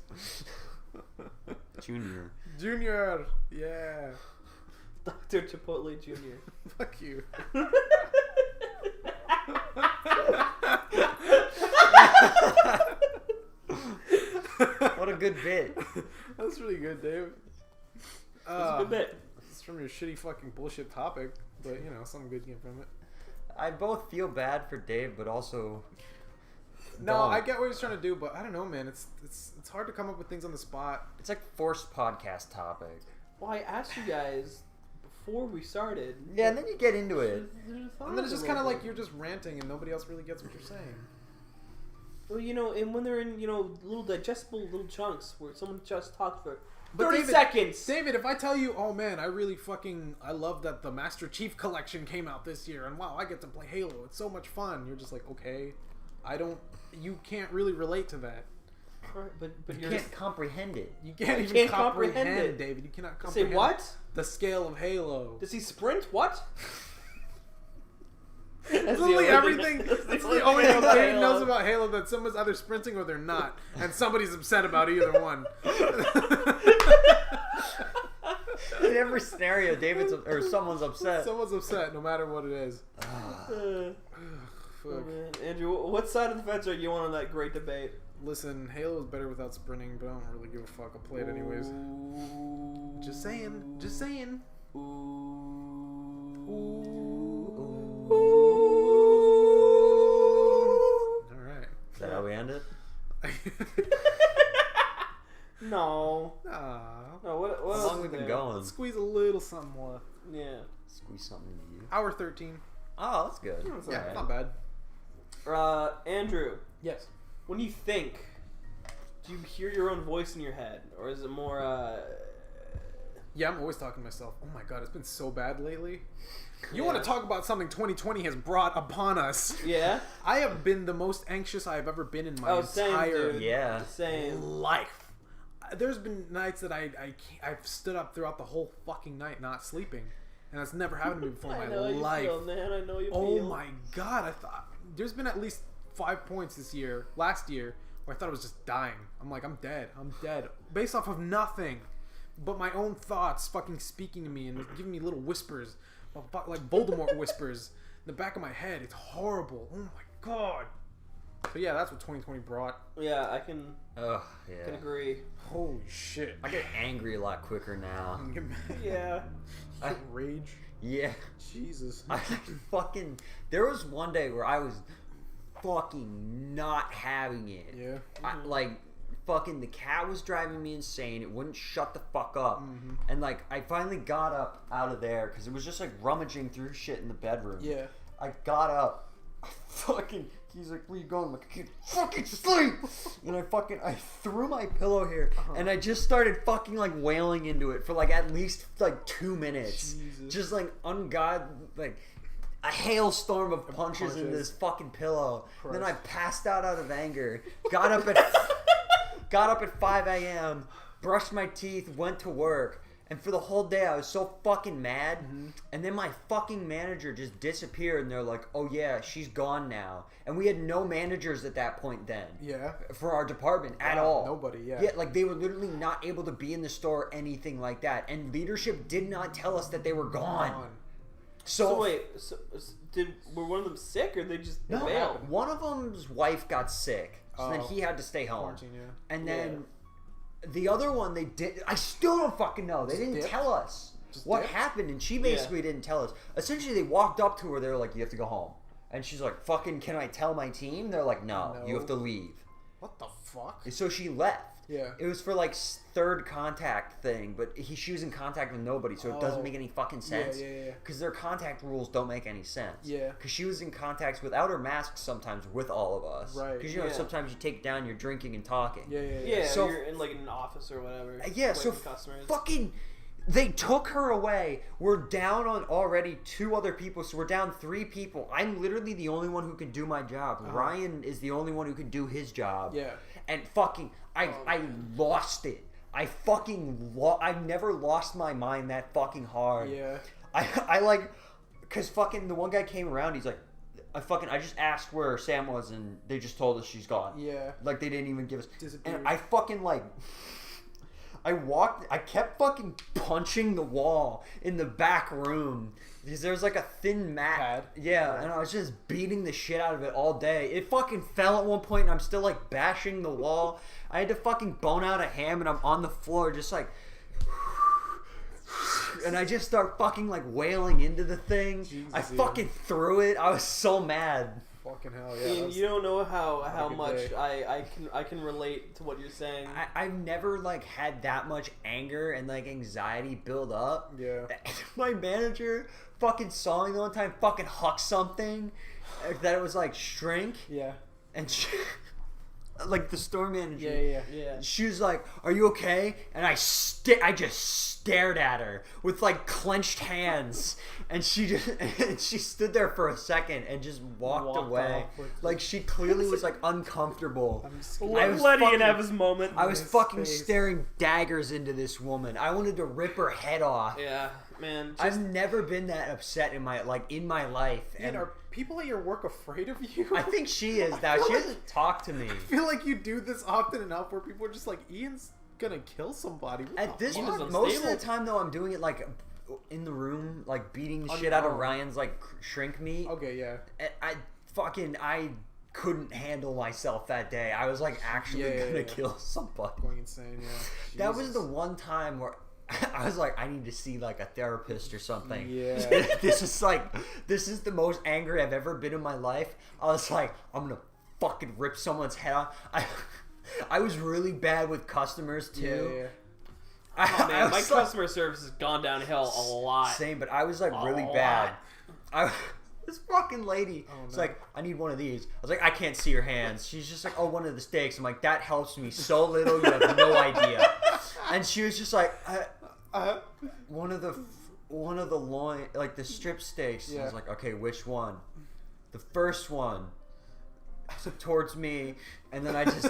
Junior. Junior. Yeah. Dr. Chipotle Jr. Fuck you. What a good bit. That's really good, Dave. That's a good bit. It's from your shitty fucking bullshit topic, but you know, something good came from it. I both feel bad for Dave, but also. No, don't. I get what he's trying to do, but I don't know, man. It's hard to come up with things on the spot. It's like forced podcast topic. Well, I asked you guys before we started. Yeah, and then you get into it. And then it's just kind of like you're just ranting and nobody else really gets what you're saying. Well, you know, and when they're in, you know, little digestible little chunks where someone just talks for But 30 David- seconds. David, if I tell you, oh man, I love that the Master Chief collection came out this year, and wow, I get to play Halo. It's so much fun. You're just like, okay, you can't really relate to that. Right, but You you're can't comprehend it. You can't You even can't comprehend, comprehend it. David. You cannot say comprehend what? the scale of Halo. Does he sprint? What? Literally everything. That's the only thing Dane knows about Halo, that someone's either sprinting or they're not, and somebody's upset about either one. In every scenario, someone's upset. Someone's upset, no matter what it is. Oh, Fuck. man. Andrew, what side of the fence are you on that great debate? Listen, Halo is better without sprinting, but I don't really give a fuck. I'll play it anyways. Just saying. Just saying. Alright. Is that how we end it? No. Aww. No, what How else long is we been there? going? Squeeze a little something more. Yeah. Squeeze something into you. Hour 13. Oh, that's good. That's Yeah, alright. not bad. Andrew, Yes. when you think, do you hear your own voice in your head? Or is it more, Yeah, I'm always talking to myself. Oh my god, it's been so bad lately. You Yeah. want to talk about something 2020 has brought upon us? yeah? I have been the most anxious I have ever been in my Same, entire dude. Yeah. Same. life. There's been nights that I've stood up throughout the whole fucking night not sleeping, and that's never happened to me before in I my know life. you feel, man. I know you Oh feel. my god, I thought there's been at least 5 points last year, where I thought I was just dying. I'm like, I'm dead, based off of nothing but my own thoughts fucking speaking to me and giving me little whispers, like Voldemort whispers in the back of my head. It's horrible. Oh my god. So yeah, that's what 2020 brought. Yeah, I can Ugh, yeah. agree. Holy shit. I get angry a lot quicker now. Yeah. I- Rage. Yeah. Jesus. I fucking. There was one day where I was fucking not having it. Yeah. Like, fucking, the cat was driving me insane. It wouldn't shut the fuck up. Mm-hmm. And, like, I finally got up out of there because it was just, like, rummaging through shit in the bedroom. Yeah. I got up. He's like, where you going? I'm like, I can't fucking sleep. And I threw my pillow here, and I just started fucking, like, wailing into it for, like, at least, like, 2 minutes. Jesus. Just, like, like, a hailstorm of punches in this fucking pillow. Christ. Then I passed out of anger. Got up at 5 a.m., brushed my teeth, went to work. And for the whole day, I was so fucking mad. And then my fucking manager just disappeared, and they're like, oh yeah, she's gone now. And we had no managers at that point then. Yeah. For our department at Wow, all. nobody, yeah. Yeah, like they were literally not able to be in the store or anything like that. And leadership did not tell us that they were gone. So wait, were one of them sick or they just bailed? One of them's wife got sick, so then Oh. he had to stay home. Quarantine, yeah. And then the other one, they did. I still don't fucking know. They didn't dipped? tell us Just what dipped? happened, and she basically didn't tell us. Essentially, they walked up to her. They were like, "You have to go home," and she's like, "Fucking, can I tell my team?" They're like, "No, you have to leave." What the fuck? So she left. Yeah. It was for like third contact thing, but she was in contact with nobody, so it doesn't Oh. make any fucking sense. yeah. Because their contact rules don't make any sense. Yeah. Because she was in contacts without her mask sometimes with all of us. Right. Because you know Yeah. sometimes you take down, you're drinking and talking. Yeah, So- you're in like an office or whatever. Yeah. away So from customers. fucking. They took her away. We're down on already 2 other people, so we're down 3 people. I'm literally the only one who can do my job. Ryan is the only one who can do his job. Yeah. And fucking, I lost it. I've never lost my mind that fucking hard. Yeah. I like, cause fucking the one guy came around. He's like, I just asked where Sam was, and they just told us she's gone. Yeah. Like they didn't even give us. Disappeared. And I fucking like. I kept fucking punching the wall in the back room because there's like a thin mat. Pad? Yeah, and I was just beating the shit out of it all day. It fucking fell at one point, and I'm still like bashing the wall. I had to fucking bone out a ham, and I'm on the floor just like. And I just start fucking like wailing into the thing. Jesus, I Ian. fucking threw it. I was so mad. Fucking hell, yeah. Ian, that's- you don't know how good much day. I can relate to what you're saying. I've never like had that much anger and like anxiety build up. Yeah. My manager fucking saw me the one time fucking huck something that it was like shrink, Yeah. and like the store manager. Yeah. She was like, "Are you okay?" And I just stared at her with like clenched hands, and she stood there for a second and just walked away. off with- Like she clearly was like uncomfortable. I was Let Ian fucking- have his moment. I was his fucking face. staring daggers into this woman. I wanted to rip her head off. Yeah. man. I've never been that upset in my life, Ian, and are people at your work afraid of you? I think she is now. She doesn't talk to me. I feel like you do this often enough where people are just like, Ian's gonna kill somebody. What At the this He fuck? was most of the unstable. time though, I'm doing it like in the room, like beating the On shit your out of own. Ryan's like shrink meat. Okay, yeah. I couldn't handle myself that day. I was like actually Yeah, gonna yeah. kill somebody. Going insane, yeah. That was Jesus. the one time where I was like, I need to see like a therapist or something. Yeah. this is the most angry I've ever been in my life. I was like, I'm gonna fucking rip someone's head off. I was really bad with customers too. Yeah, yeah. Oh, man, my was like- customer service has gone downhill a lot. Same, but I was like really A bad. lot. This fucking lady, it's no. like, I need one of these. I was like, I can't see your hands. She's just like, oh, one of the steaks. I'm like, that helps me so little, you have no idea. And she was just like, one of the loin, like the strip steaks. I Yeah. was like, okay, which one? The first one. Towards me, and then I just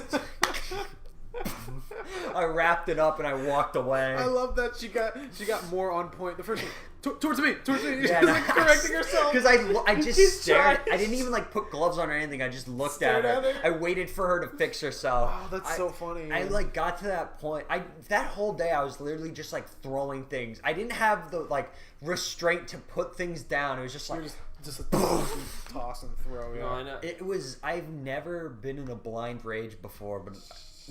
I wrapped it up and I walked away. I love that she got more on point. The first one, towards me. She's Yeah, like correcting herself. Because I just She's stared. trying. I didn't even like put gloves on or anything. I just looked Stared at her. at her? I waited for her to fix herself. Oh, that's so funny. I like got to that point. That whole day I was literally just like throwing things. I didn't have the like restraint to put things down. It was just like You're just a toss and throw. Yeah. No, I know. it was. I've never been in a blind rage before, but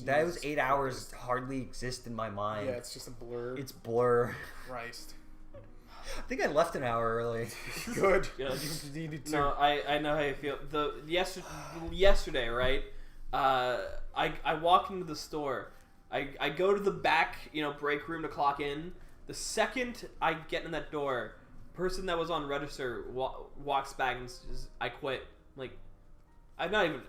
those 8 hours hardly exist in my mind. Yeah, it's just a blur. It's blur. Christ. I think I left an hour early. Good. Good. You needed to. No, I know how you feel. Yesterday, right? I walk into the store. I go to the back, break room to clock in. The second I get in that door, person that was on register walks back and says, "I quit." Like, I'm not even.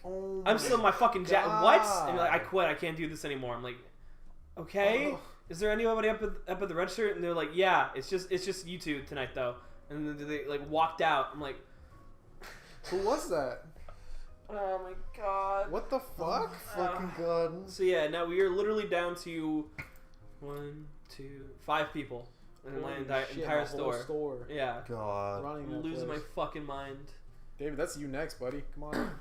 Oh I'm still in my fucking what? And God. like, I quit. I can't do this anymore. I'm like, okay. Oh. Is there anybody up at the register? And they're like, yeah. It's just you two tonight though. And then they like walked out. I'm like, Who was that? oh my god. What the fuck? Fucking god. So yeah, now we are literally down to 5 people in my Holy entire shit, entire my whole store. store. Yeah, God. Running I'm that losing my place. fucking mind. David, that's you next, buddy. Come on.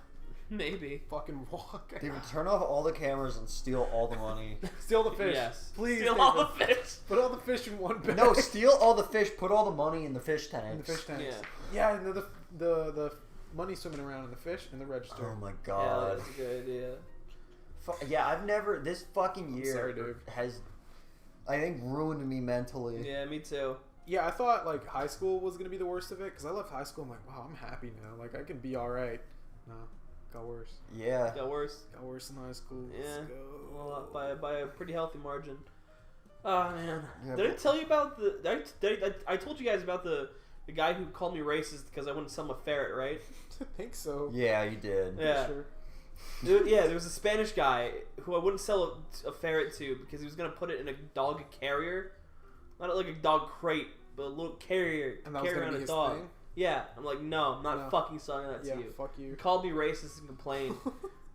Maybe. Fucking walk. David, turn off all the cameras and steal all the money. Steal the fish. Yes. Please. Steal David. all the fish. Put all the fish in one bag. No, steal all the fish. Put all the money in the fish tanks. In the fish tanks. Yeah. Yeah, and the money swimming around in the fish in the register. Oh my Yeah, god. that's a good idea. Yeah, I've never. This fucking year sorry, Dave. has, I think, ruined me mentally. Yeah, me too. Yeah, I thought like high school was gonna be the worst of it because I left high school. I'm like, wow, I'm happy now. Like I can be all right. No, got worse. Yeah. Got worse. Got worse in high school. Yeah. Let's go. Well, by a pretty healthy margin. Oh man, Yeah, did I but- tell you about I told you guys about the guy who called me racist because I wouldn't sell him a ferret, right? I think so. Yeah, you did. Yeah. Sure. There was a Spanish guy who I wouldn't sell a ferret to because he was gonna put it in a dog carrier, not like a dog crate, but a little carrier And that was carry gonna on be a his dog. thing? Yeah, I'm like, no, I'm not No. fucking selling that Yeah. to you. Fuck He you. called me racist and complained.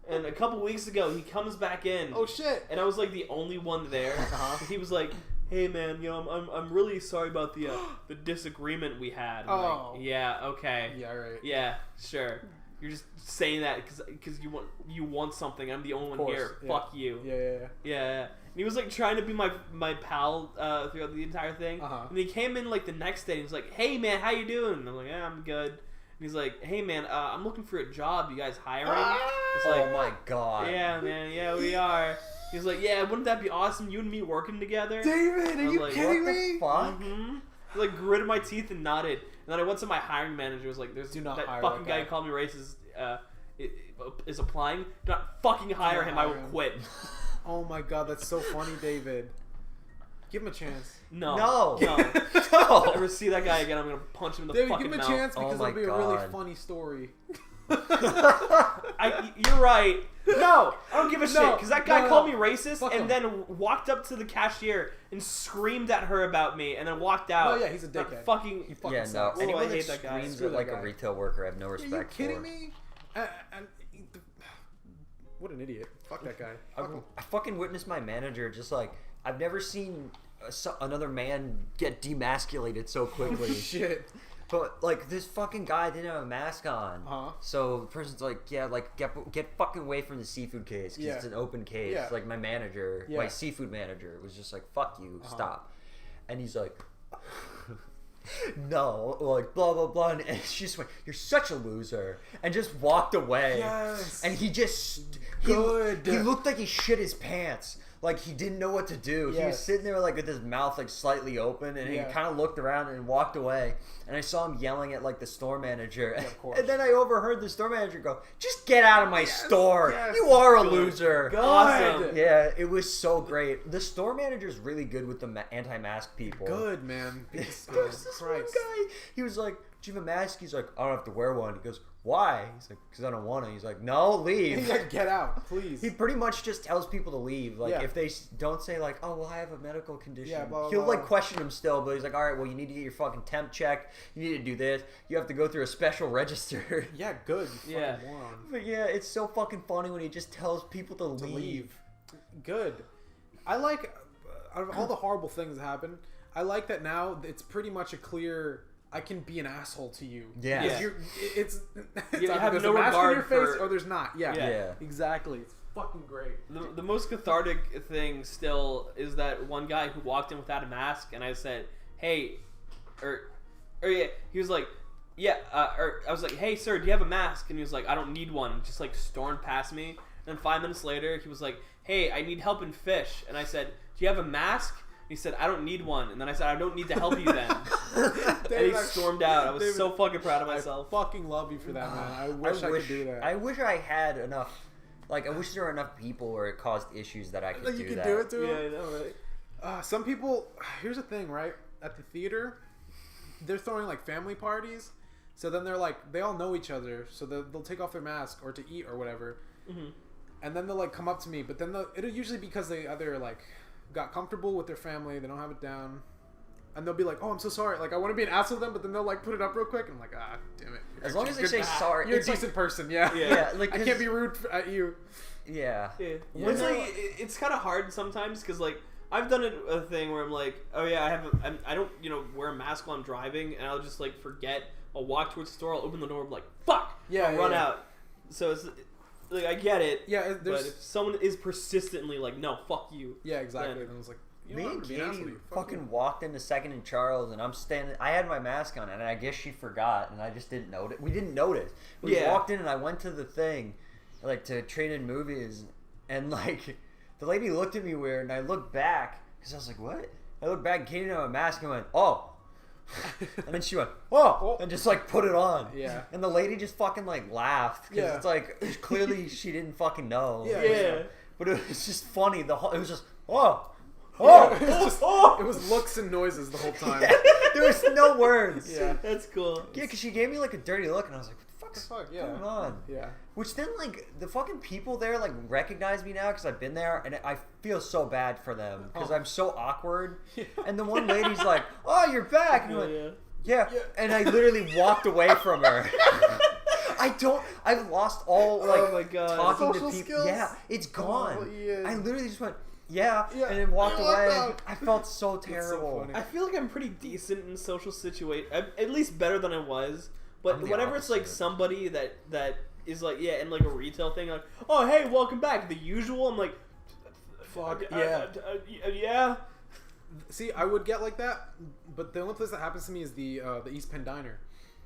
And a couple weeks ago, he comes back in. Oh shit. And I was like the only one there. Uh-huh. He was like, "Hey man, I'm really sorry about the disagreement we had." I'm Oh. like, yeah, okay, Yeah. Right. yeah, sure. You're just saying that because you want something. I'm the only one course, here. yeah. Fuck you. Yeah. Yeah. And he was like trying to be my pal throughout the entire thing. Uh-huh. And he came in like the next day and he was like, "Hey man, how you doing?" And I'm like, "Yeah, I'm good." And he's like, "Hey man, I'm looking for a job. You guys hiring?" It's like, Oh my god. "Yeah, man. Yeah, we are." He's like, "Yeah, wouldn't that be awesome? You and me working together?" David, I are was you like, kidding What me? the fuck? Mm-hmm. I like gritted my teeth and nodded. And then I went to my hiring manager. Was like, "There's Do not that hire fucking that guy guy. who called me racist. Is applying. Do not fucking hire not him. I will hire him." quit." Oh my god, that's so funny, David. Give him a chance. No. No. No. If No. I ever see that guy again, I'm gonna punch him in the David, fucking give him a mouth. chance Oh because my it'll be a really God. funny story. You're right. No, I don't give a shit No, because that guy no, called no. me racist Fuck and him. then walked up to the cashier and screamed at her about me and then walked out. No, yeah, he's a That dickhead. Fucking. He fucking Yeah, no. sucks. Oh, Anyone I that hate that guy. screams Screw at that like guy. a retail worker, I have no Are respect you kidding for. me? What an idiot. Fuck that guy. Fuck him. I fucking witnessed my manager just like I've never seen another man get demasculated so quickly. Shit. But like this fucking guy didn't have a mask on, so the person's like, yeah, like get fucking away from the seafood case because it's an open case. Yeah. Like my manager, my seafood manager, was just like, fuck you, stop. And he's like, no, like blah blah blah, and she just went, you're such a loser, and just walked away. Yes. And he just he looked like he shit his pants. Like he didn't know what to do. He was sitting there like with his mouth like slightly open, and he kind of looked around and walked away. And I saw him yelling at like the store manager. Of course. And then I overheard the store manager go, "Just get out of my store! Yes. You are a loser." Awesome. Yeah, it was so great. The store manager's really good with the anti-mask people. Good, man. There's this one guy. He was like, "Do you have a mask?" He's like, "I don't have to wear one." He goes, "Why?" He's like, "Because I don't want to." He's like, "No, leave." He's like, get out, please. He pretty much just tells people to leave. Like, Yeah. if they don't say, like, "Oh, well, I have a medical condition," Yeah, blah, blah, he'll, like, blah. question him still, but he's like, "All right, well, you need to get your fucking temp checked. You need to do this. You have to go through a special register." Yeah, good. You Yeah. fucking moron. But, yeah, it's so fucking funny when he just tells people to leave. Good. I like, out of all the horrible things that happen, I like that now it's pretty much a clear, I can be an asshole to you. Yeah. Because Yeah. it's You either have there's no a mask on regard your face for- or there's not. Yeah. Yeah. Exactly. It's fucking great. The most cathartic thing still is that one guy who walked in without a mask, and I said, "Hey," or yeah, he was like, "Yeah," or I was like, "Hey, sir, do you have a mask?" And he was like, "I don't need one." And just like stormed past me. And then 5 minutes later, he was like, "Hey, I need help in fish," and I said, "Do you have a mask?" And he said, "I don't need one." And then I said, "I don't need to help you then." And he stormed out. I was so fucking proud of myself. I fucking love you for that, man. I wish I could do that. I wish I had enough. Like, I wish there were enough people where it caused issues that I could Like do you could that. do it to him. Yeah, I know, right? Some people, here's the thing, right? At the theater, they're throwing like family parties. So then they're like, they all know each other. So they'll take off their mask or to eat or whatever. Mhm. And then they'll like come up to me. But then it'll usually because they either like got comfortable with their family, they don't have it down. And they'll be like, "Oh, I'm so sorry. Like, I want to be an asshole to them," but then they'll like put it up real quick, and I'm like, "Ah, damn it." As long as they You're- say sorry, you're a it's like- decent person. Yeah. Yeah, like, I 'cause- can't be rude at you. Yeah. Yeah. Yeah. It's like it's kind of hard sometimes because like I've done a thing where I'm like, oh yeah, I don't wear a mask while I'm driving, and I'll just like forget. I'll walk towards the store. I'll open the door. I'm like, fuck. Yeah, I'll run yeah. out. So it's like I get it. Yeah, But there's. if someone is persistently like, no, fuck you. Yeah, exactly. then- And I was like, you Me know and what, I'm gonna be an asshole to Katie you. Fuck fucking you. walked into Second and Charles, and I'm standing. I had my mask on, and I guess she forgot, and I just didn't notice. We didn't notice. We Yeah. walked in, and I went to the thing, like to trade in movies, and like the lady looked at me weird, and I looked back because I was like, "What?" I looked back, and Katie didn't have a mask, and I went, "Oh." And then she went, "Oh," and just like put it on. Yeah. And the lady just fucking like laughed because Yeah. it's like clearly she didn't fucking know. Yeah. Yeah. But it was just funny. It was just oh. Oh, Oh, it was just, oh, it was looks and noises the whole time. yeah. There was no words. Yeah. That's cool. Yeah, because she gave me like a dirty look, and I was like, "What the fuck's fuck, yeah. going on?" Yeah. Which then, like, the fucking people there like recognize me now because I've been there, and I feel so bad for them because Oh. I'm so awkward. And the one lady's like, "Oh, you're back," and I'm like, Yeah. "Yeah," and I literally walked away from her. I've lost all like Oh my God. talking Social to people. skills? Yeah, it's gone. Oh, yeah. I literally just went, yeah, Yeah. and then walked Yeah, what away. the- I felt so terrible. funny. I feel like I'm pretty decent in social situations, at least better than I was. But I'm the whenever it's like opposite. somebody that is like in like a retail thing, like, oh hey, welcome back, the usual. I'm like, Fuck, yeah. See, I would get like that, but the only place that happens to me is the East Penn Diner.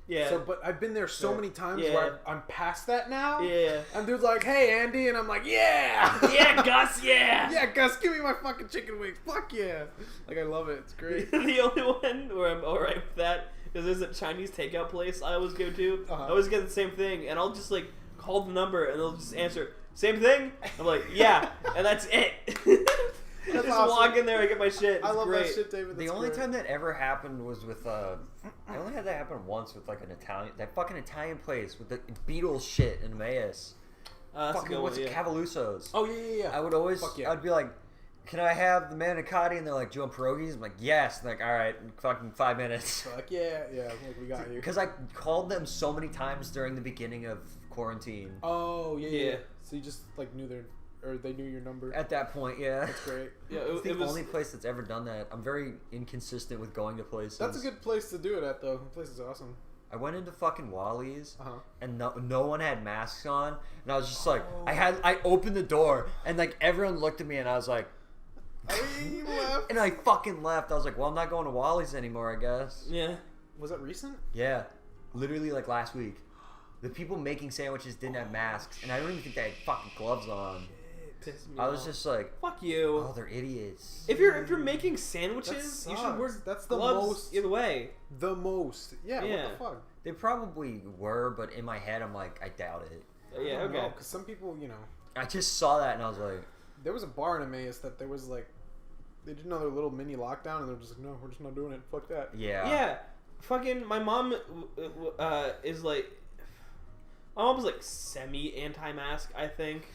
Yeah. So, but I've been there so Yeah. many times Yeah. where I'm past that now. Yeah. And dude's like, "Hey, Andy," and I'm like, "Yeah, Yeah, Gus, yeah. yeah, Gus, give me my fucking chicken wings. Fuck yeah!" Like I love it. It's great. The only one where I'm alright with that is there's a Chinese takeout place I always go to. Uh-huh. I always get the same thing, and I'll just like call the number, and they'll just answer, "Same thing." I'm like, "Yeah," and that's it. Just awesome. walk in there and get my shit. It's I love great. that shit, David. The That's only great. time that ever happened was with I only had that happen once with like an Italian, that fucking Italian place with the Beatles shit in Emmaus. That's a Fucking good what's one, it, yeah. Cavaluso's. Oh yeah. I would always, Fuck yeah. I'd be like, "Can I have the manicotti?" And they're like, "Do you want pierogies?" I'm like, "Yes." And they're like, "All right, fucking 5 minutes." Fuck yeah, yeah. Like we got you. Because I called them so many times during the beginning of quarantine. Oh yeah, Yeah. yeah. So you just like knew their. or they knew your number. At that point, yeah. That's great. Yeah, It's the it was. only place that's ever done that. I'm very inconsistent with going to places. That's a good place to do it at, though. The place is awesome. I went into fucking Wally's Uh huh. and no one had masks on, and I was just like, I opened the door and like everyone looked at me and I was like, You left. and I fucking left. I was like, well, I'm not going to Wally's anymore, I guess. Yeah. Was that recent? Yeah, literally like last week. The people making sandwiches didn't have masks, and I don't even think they had fucking gloves on. Pissed me I was off. just like, Fuck you. oh, they're idiots. If you're making sandwiches, That you should wear sucks. That's the gloves most- either way. The most. Yeah. Yeah. What the fuck? They probably were, but in my head, I'm like, I doubt it. Yeah. Okay. Because some people, I just saw that and I was like, there was a bar in Emmaus that there was like, they did another little mini lockdown, and they're just like, no, we're just not doing it. Fuck that. yeah. Yeah. Fucking my mom is like. My mom's like semi anti-mask, I think.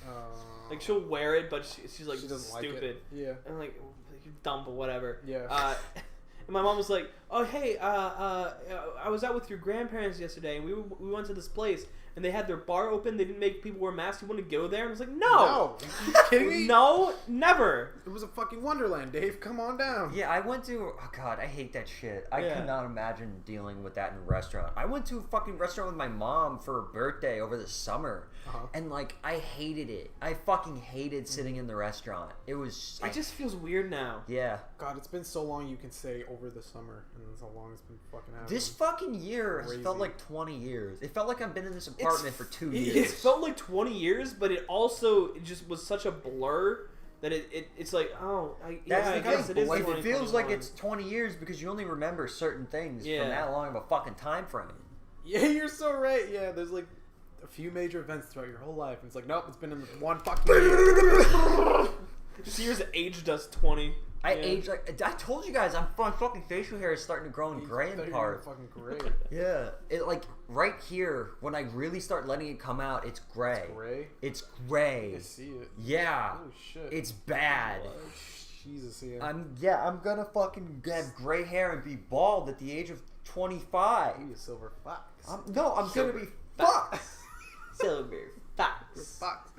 Like she'll wear it, but she's like she doesn't stupid. like it. Yeah. And like you're dumb or whatever. Yeah. And my mom was like, "Oh hey, I was out with your grandparents yesterday, and we went to this place, and they had their bar open. They didn't make people wear masks. You want to go there?" And I was like, "No, No. Are you kidding me? no, never." It was a fucking wonderland, Dave. Come on down. Yeah, I went to. Oh god, I hate that shit. I Yeah. could not imagine dealing with that in a restaurant. I went to a fucking restaurant with my mom for her birthday over the summer, Uh-huh. and like I hated it. I fucking hated sitting in the restaurant. It was. It just feels weird now. Yeah. God, it's been so long. You can say over the summer, and that's how long it's been fucking happening. This fucking year has felt Crazy. like 20 years. It felt like I've been in this apartment for 2 years. It felt like 20 years, but it just was such a blur that it's like, oh, That's I the guess thing. it is. Like, it 20, feels like 21. it's 20 years because you only remember certain things Yeah. from that long of a fucking time frame. Yeah, you're so right. Yeah, there's like a few major events throughout your whole life, and it's like, nope, it's been in the one fucking year. This year's aged us 20. I Yeah. age like I told you guys. My fucking facial hair is starting to grow in gray They're in part. fucking great. Yeah, it like right here when I really start letting it come out, it's gray. Gray. It's gray. I see it. Yeah, Oh shit. it's bad. Jesus, yeah. I'm gonna fucking have gray hair and be bald at the age of 25. You a silver fox. I'm gonna be fucked. Silver Fox. Fox.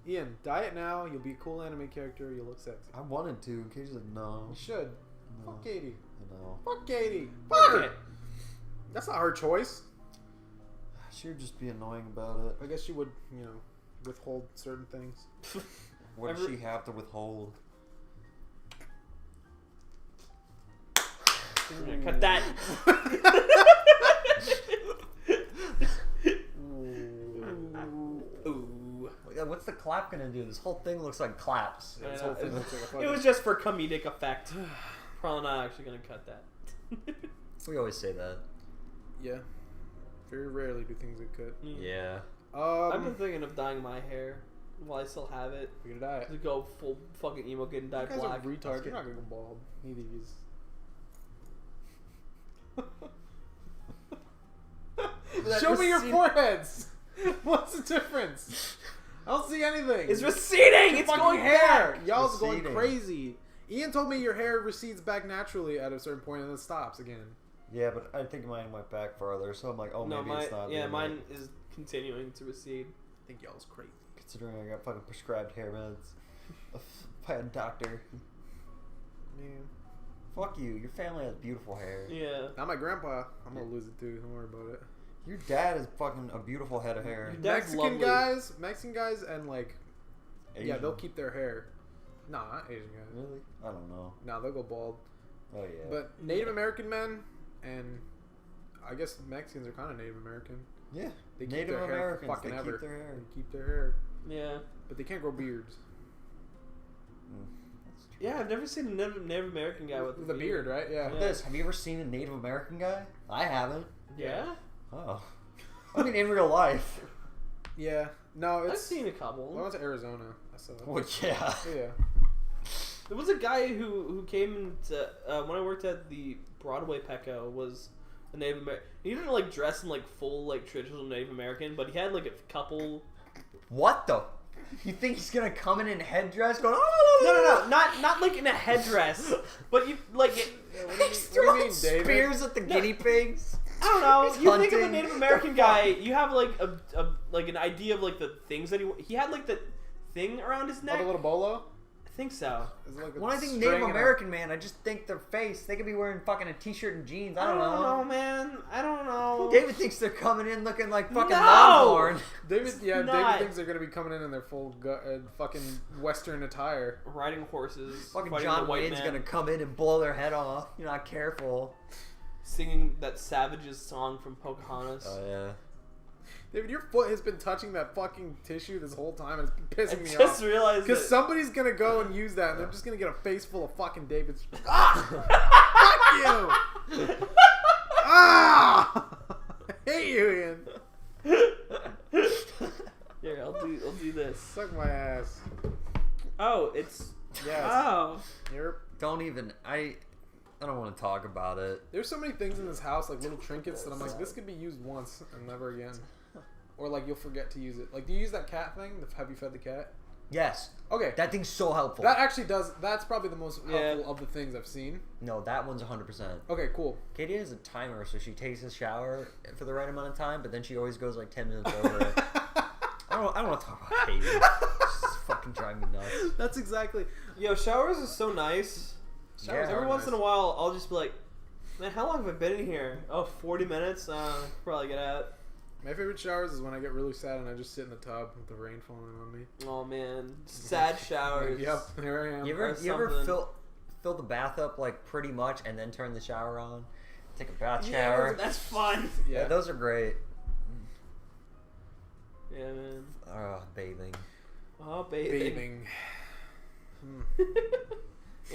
Ian, diet now. You'll be a cool anime character. You'll look sexy. I wanted to. Katie's like, no. You should. No. Fuck Katie. No. Fuck Katie. Fuck her. That's not her choice. She would just be annoying about it. I guess she would, withhold certain things. What does she have to withhold? We're gonna cut that. Ooh. What's the clap gonna do? This whole thing looks like claps. I This know. whole thing looks like a fucking... It was just for comedic effect. Probably not actually gonna cut that. We always say that. Yeah. Very rarely do things get cut. Yeah. I've been thinking of dyeing my hair while I still have it. You're gonna die. To go full fucking emo, get and dye You guys black. are retards. You're not gonna go bald. Neither of yous. Show me your foreheads. What's the difference? I don't see anything. It's receding. It's fucking going hair. back. Y'all's going Receding. crazy. Ian told me your hair recedes back naturally at a certain point and then stops again. Yeah, but I think mine went back farther, so I'm like, oh, No, maybe it's not. doing mine it. is continuing to recede. I think y'all's crazy. Considering I got fucking prescribed hair meds by a doctor. Man. Fuck you. Your family has beautiful hair. Yeah. Not my grandpa. I'm gonna lose it too. Don't worry about it. Your dad is fucking a beautiful head of hair. Your dad's Mexican guys, and like, yeah, Asian. they'll keep their hair. No, not Asian guys. Really? I don't know. No, they'll go bald. Oh yeah. But Native American men, and I guess Mexicans are kind of Native American. yeah, They keep Native their hair Americans, for fucking they ever. keep their hair. They keep their hair, Yeah. but they can't grow beards. That's true. Yeah, I've never seen a Native American guy with a beard, right? Yeah. Look at this. Have you ever seen a Native American guy? I haven't. Yeah. Oh. I mean, in real life. Yeah. No, I've it's. seen a I couple. went to Arizona. I saw that. Well, yeah. Yeah. There was a guy who came into when I worked at the Broadway Petco was a Native American. He didn't like dress in like full like traditional Native American, but he had like a couple. What the? You think he's gonna come in headdress going? No, not like in a headdress, but you like. He's What do you throwing mean, David? spears at the guinea pigs. I don't know. He's You think of a hunting. Native American guy, you have like a like an idea of like the things that he had like the thing around his Oh, neck. the little bolo? I think so. Is it like a When I think string Native and a- American man, I just think their face. They could be wearing fucking a t-shirt and jeans. I don't know. man. I don't know. David thinks they're coming in looking like fucking No! Longhorn. David, yeah, not. David thinks they're gonna be coming in their full fucking Western attire. Riding horses. Fucking fighting John the white Wayne's man, gonna come in and blow their head off. You're not careful. singing that Savage's song from Pocahontas. Oh yeah. David, your foot has been touching that fucking tissue this whole time, and it's been I pissing me just off. realized Because that. somebody's gonna go and use that, and they're just gonna get a face full of fucking David's. Ah! Fuck you! Ah! I hate you, Ian. Here, I'll do this. Suck my ass. Oh, it's. Yes. Oh. Yep. Don't even. I don't want to talk about it. There's so many things in this house, like little trinkets, that I'm like, this could be used once and never again. Or like you'll forget to use it. Like, do you use that cat thing? Have you fed the cat? Yes. Okay. That thing's so helpful. That actually does. That's probably the most helpful Yeah. of the things I've seen. No, that one's 100%. Okay, cool. Katie has a timer, so she takes a shower for the right amount of time, but then she always goes like 10 minutes over it. I don't want to talk about Katie. She's fucking driving me nuts. That's exactly. Yo, showers are so nice. Yeah. Every once in a while, I'll just be like, man, how long have I been in here? Oh, 40 minutes? Probably get out. My favorite showers is when I get really sad and I just sit in the tub with the rain falling on me. Oh, man. Sad showers. Like, yep, here I am. You Or ever something. fill the bath up like pretty much and then turn the shower on? Take a bath Yeah, shower. that's fun. Yeah, those are great. Yeah, man. Bathing. Oh, bathing. Bathing.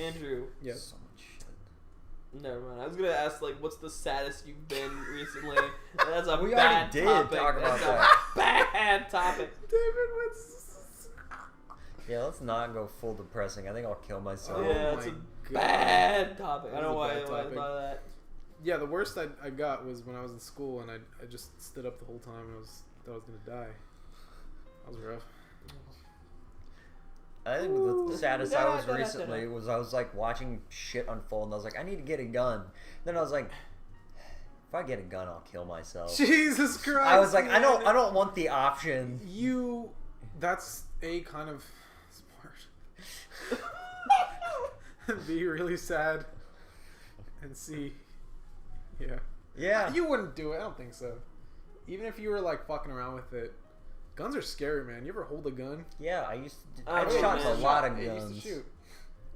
Andrew. Yes. So much shit. Never mind. I was gonna ask like, what's the saddest you've been recently? That's a We bad already did topic. talk about That's a bad topic. David, what's. Yeah, let's not go full depressing. I think I'll kill myself. Oh Yeah, my it's a God. bad topic. I That don't know is a why bad I thought topic. of that. Yeah, the worst I got was when I was in school and I just stood up the whole time and thought I was gonna die. That was rough. I think Ooh. the saddest I was Da, da, da, recently da. was I was like watching shit unfold and I was like, I need to get a gun. Then I was like, if I get a gun, I'll kill myself. Jesus Christ! I was like, I man. don't want the option. You. That's a kind of smart. Be really sad and see. Yeah. Yeah. You wouldn't do it. I don't think so. Even if you were like fucking around with it. Guns are scary, man. You ever hold a gun? Yeah, I used to. Oh, I've shot man. a lot of I guns. used to shoot.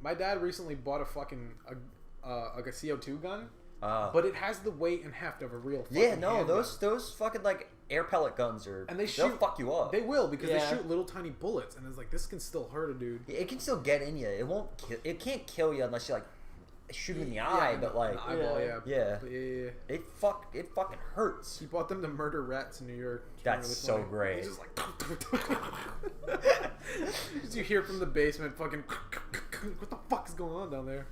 My dad recently bought a fucking like a CO2 gun, Uh, but it has the weight and heft of a real. Fucking yeah, no, handgun. those fucking like air pellet guns are. And they'll they'll fuck you up. They will because Yeah. they shoot little tiny bullets, and it's like this can still hurt a dude. It can still get in you. It won't. It can't kill you unless you like shoot him in the Yeah, eye. in But the- like, in the eyeball, yeah. yeah, But yeah. it fucking hurts. He bought them to murder rats in New York. It's That's really so funny. great. He's just like. As you hear from the basement, fucking. What the fuck is going on down there?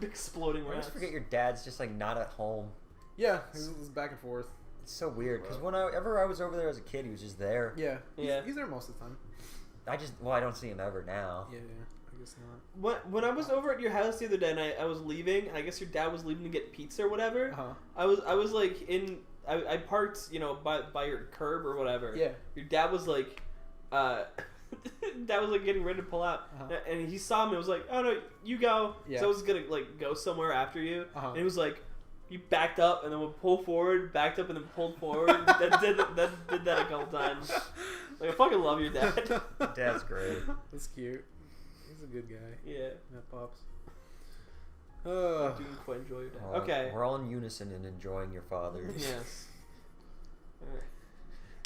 Exploding I always rats. forget your dad's just like not at home. Yeah, it was back and forth. It's so weird because whenever I was over there as a kid, he was just there. Yeah, Yeah. He's there most of the time. I don't see him ever now. Yeah, I guess not. When I was over at your house the other day and I was leaving, and I guess your dad was leaving to get pizza or whatever. Uh huh. I was like I parked, you know, by your curb or whatever. Yeah. Your dad was like, dad was like getting ready to pull out, Uh-huh. and he saw me. and was like, "Oh no, you go." Yeah. So I was gonna like go somewhere after you, Uh-huh. and he was like, "You backed up and then would pull forward, backed up and then pulled forward." that did that a couple times. Like I fucking love your dad. Dad's great. That's cute. He's a good guy. Yeah. That pops. I do quite enjoy your dad. Okay. We're all in unison in enjoying your father. Yes. Alright.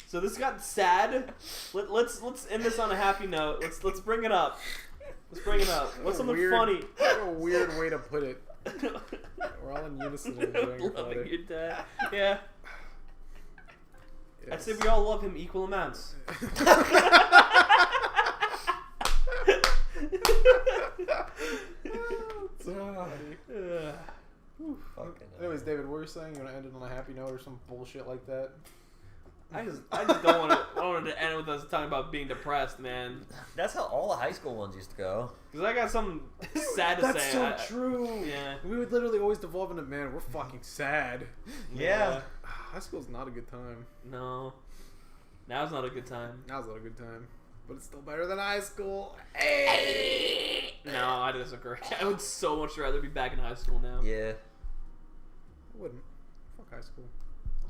So this got sad. Let's end this on a happy note. Let's bring it up. Let's bring it up. What's something funny? What a weird way to put it. We're all in unison in enjoying your Loving father. your dad. Yeah. I'd Yes. say we all love him equal amounts. Ugh. Fucking Anyways, David, what were you saying? You want to end it on a happy note or some bullshit like that? I just don't want to end with us talking about being depressed, man. That's how all the high school ones used to go. Because I got something sad to That's say. so I- true. Yeah. We would literally always devolve into, man, we're fucking sad. Yeah. High school's not a good time. No. Now's not a good time. Now's not a good time. but it's still better than high school. Hey! No, I disagree. I would so much rather be back in high school now. Yeah, I wouldn't. Fuck high school.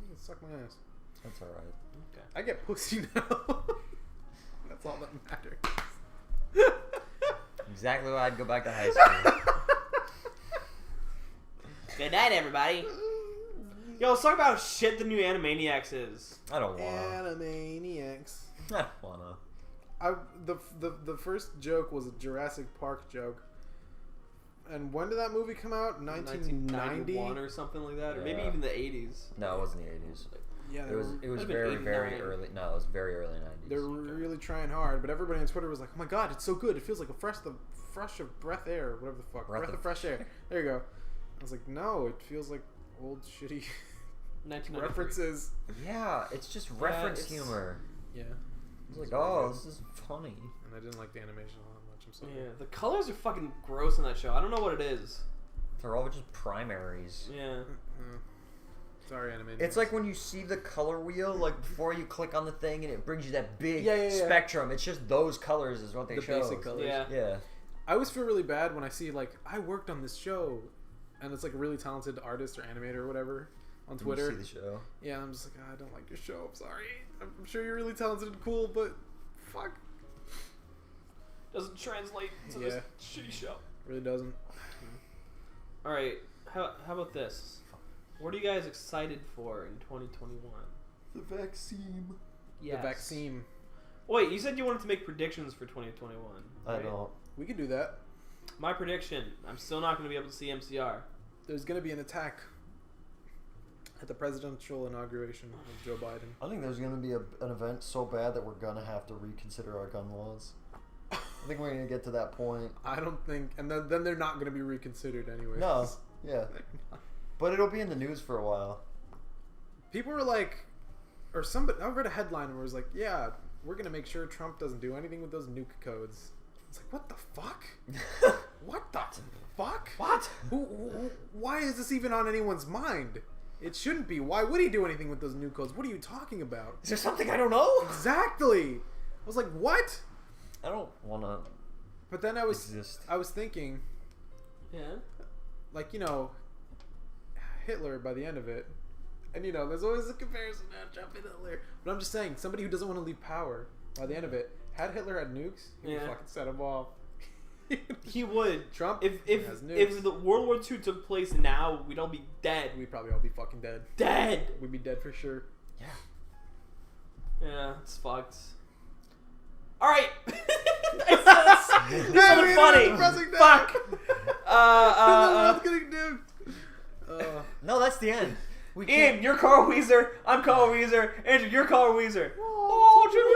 You can suck my ass. that's all right. I get pussy now. That's all that matters. Exactly why I'd go back to high school. Good night, everybody. Yo, let's talk about how shit the new Animaniacs is. I don't wanna. Animaniacs. I don't wanna. The first joke was a Jurassic Park joke. And when did that movie come out? 1990 1991 or something like that, or maybe Yeah. even the 80s. No, it wasn't the 80s. Yeah, It was Could've been very 89. early. No, it was very early 90s. They're really trying hard, but everybody on Twitter was like, "Oh my god, it's so good! It feels like a fresh of breath air, whatever the fuck, breath of fresh air." There you go. I was like, "No, it feels like old shitty 1993. references." Yeah, it's just reference it's- humor. Yeah, It's like, oh, this is funny. and I didn't like the animation all that much. I'm sorry. Yeah, the colors are fucking gross on that show. I don't know what it is. They're all just primaries. Yeah. Sorry, Animaniacs. It's like when you see the color wheel, like before you click on the thing, and it brings you that big Yeah. spectrum. It's just those colors is what they the show. basic colors. Yeah. Yeah. I always feel really bad when I see like I worked on this show, and it's like a really talented artist or animator or whatever on When Twitter. you see the show. Yeah, I'm just like, I don't like your show. I'm sorry. I'm sure you're really talented and cool, but fuck, Doesn't translate to Yeah. this shitty show. really doesn't. All right. How about this? What are you guys excited for in 2021? The vaccine. Yes. The vaccine. Wait, you said you wanted to make predictions for 2021. I right? don't. We could do that. My prediction: I'm still not going to be able to see MCR. There's gonna be an attack at the presidential inauguration of Joe Biden. I think there's going to be an event so bad that we're going to have to reconsider our gun laws. I think we're going to get to that point. I don't think, and then they're not gonna be reconsidered anyway. No, yeah. But it'll be in the news for a while. People were like, or somebody, I read a headline where it was like, yeah, we're gonna make sure Trump doesn't do anything with those nuke codes. It's like, what the fuck? What the fuck? What? Why is this even on anyone's mind? It shouldn't be. Why would he do anything with those nuke codes? What are you talking about? Is there something I don't know? Exactly. I was like, what? I don't want to But then I was exist. thinking, Yeah. like, you know, Hitler by the end of it, and you know, there's always a comparison now, Trump and Hitler. But I'm just saying, somebody who doesn't want to leave power by the end of it, had Hitler had nukes, he would Yeah. fucking set him off. He would. Trump If has nukes. if the World War II took place now, we'd all be dead. We'd probably all be fucking dead. Dead. We'd be dead for sure. Yeah, it's fucked. All right. It's something funny. Depressing Fuck. The world's getting nuked. No, that's the end. We Ian, you're Carl Weezer. I'm Carl Weezer. Andrew, you're Carl Weezer. Oh, Jimmy.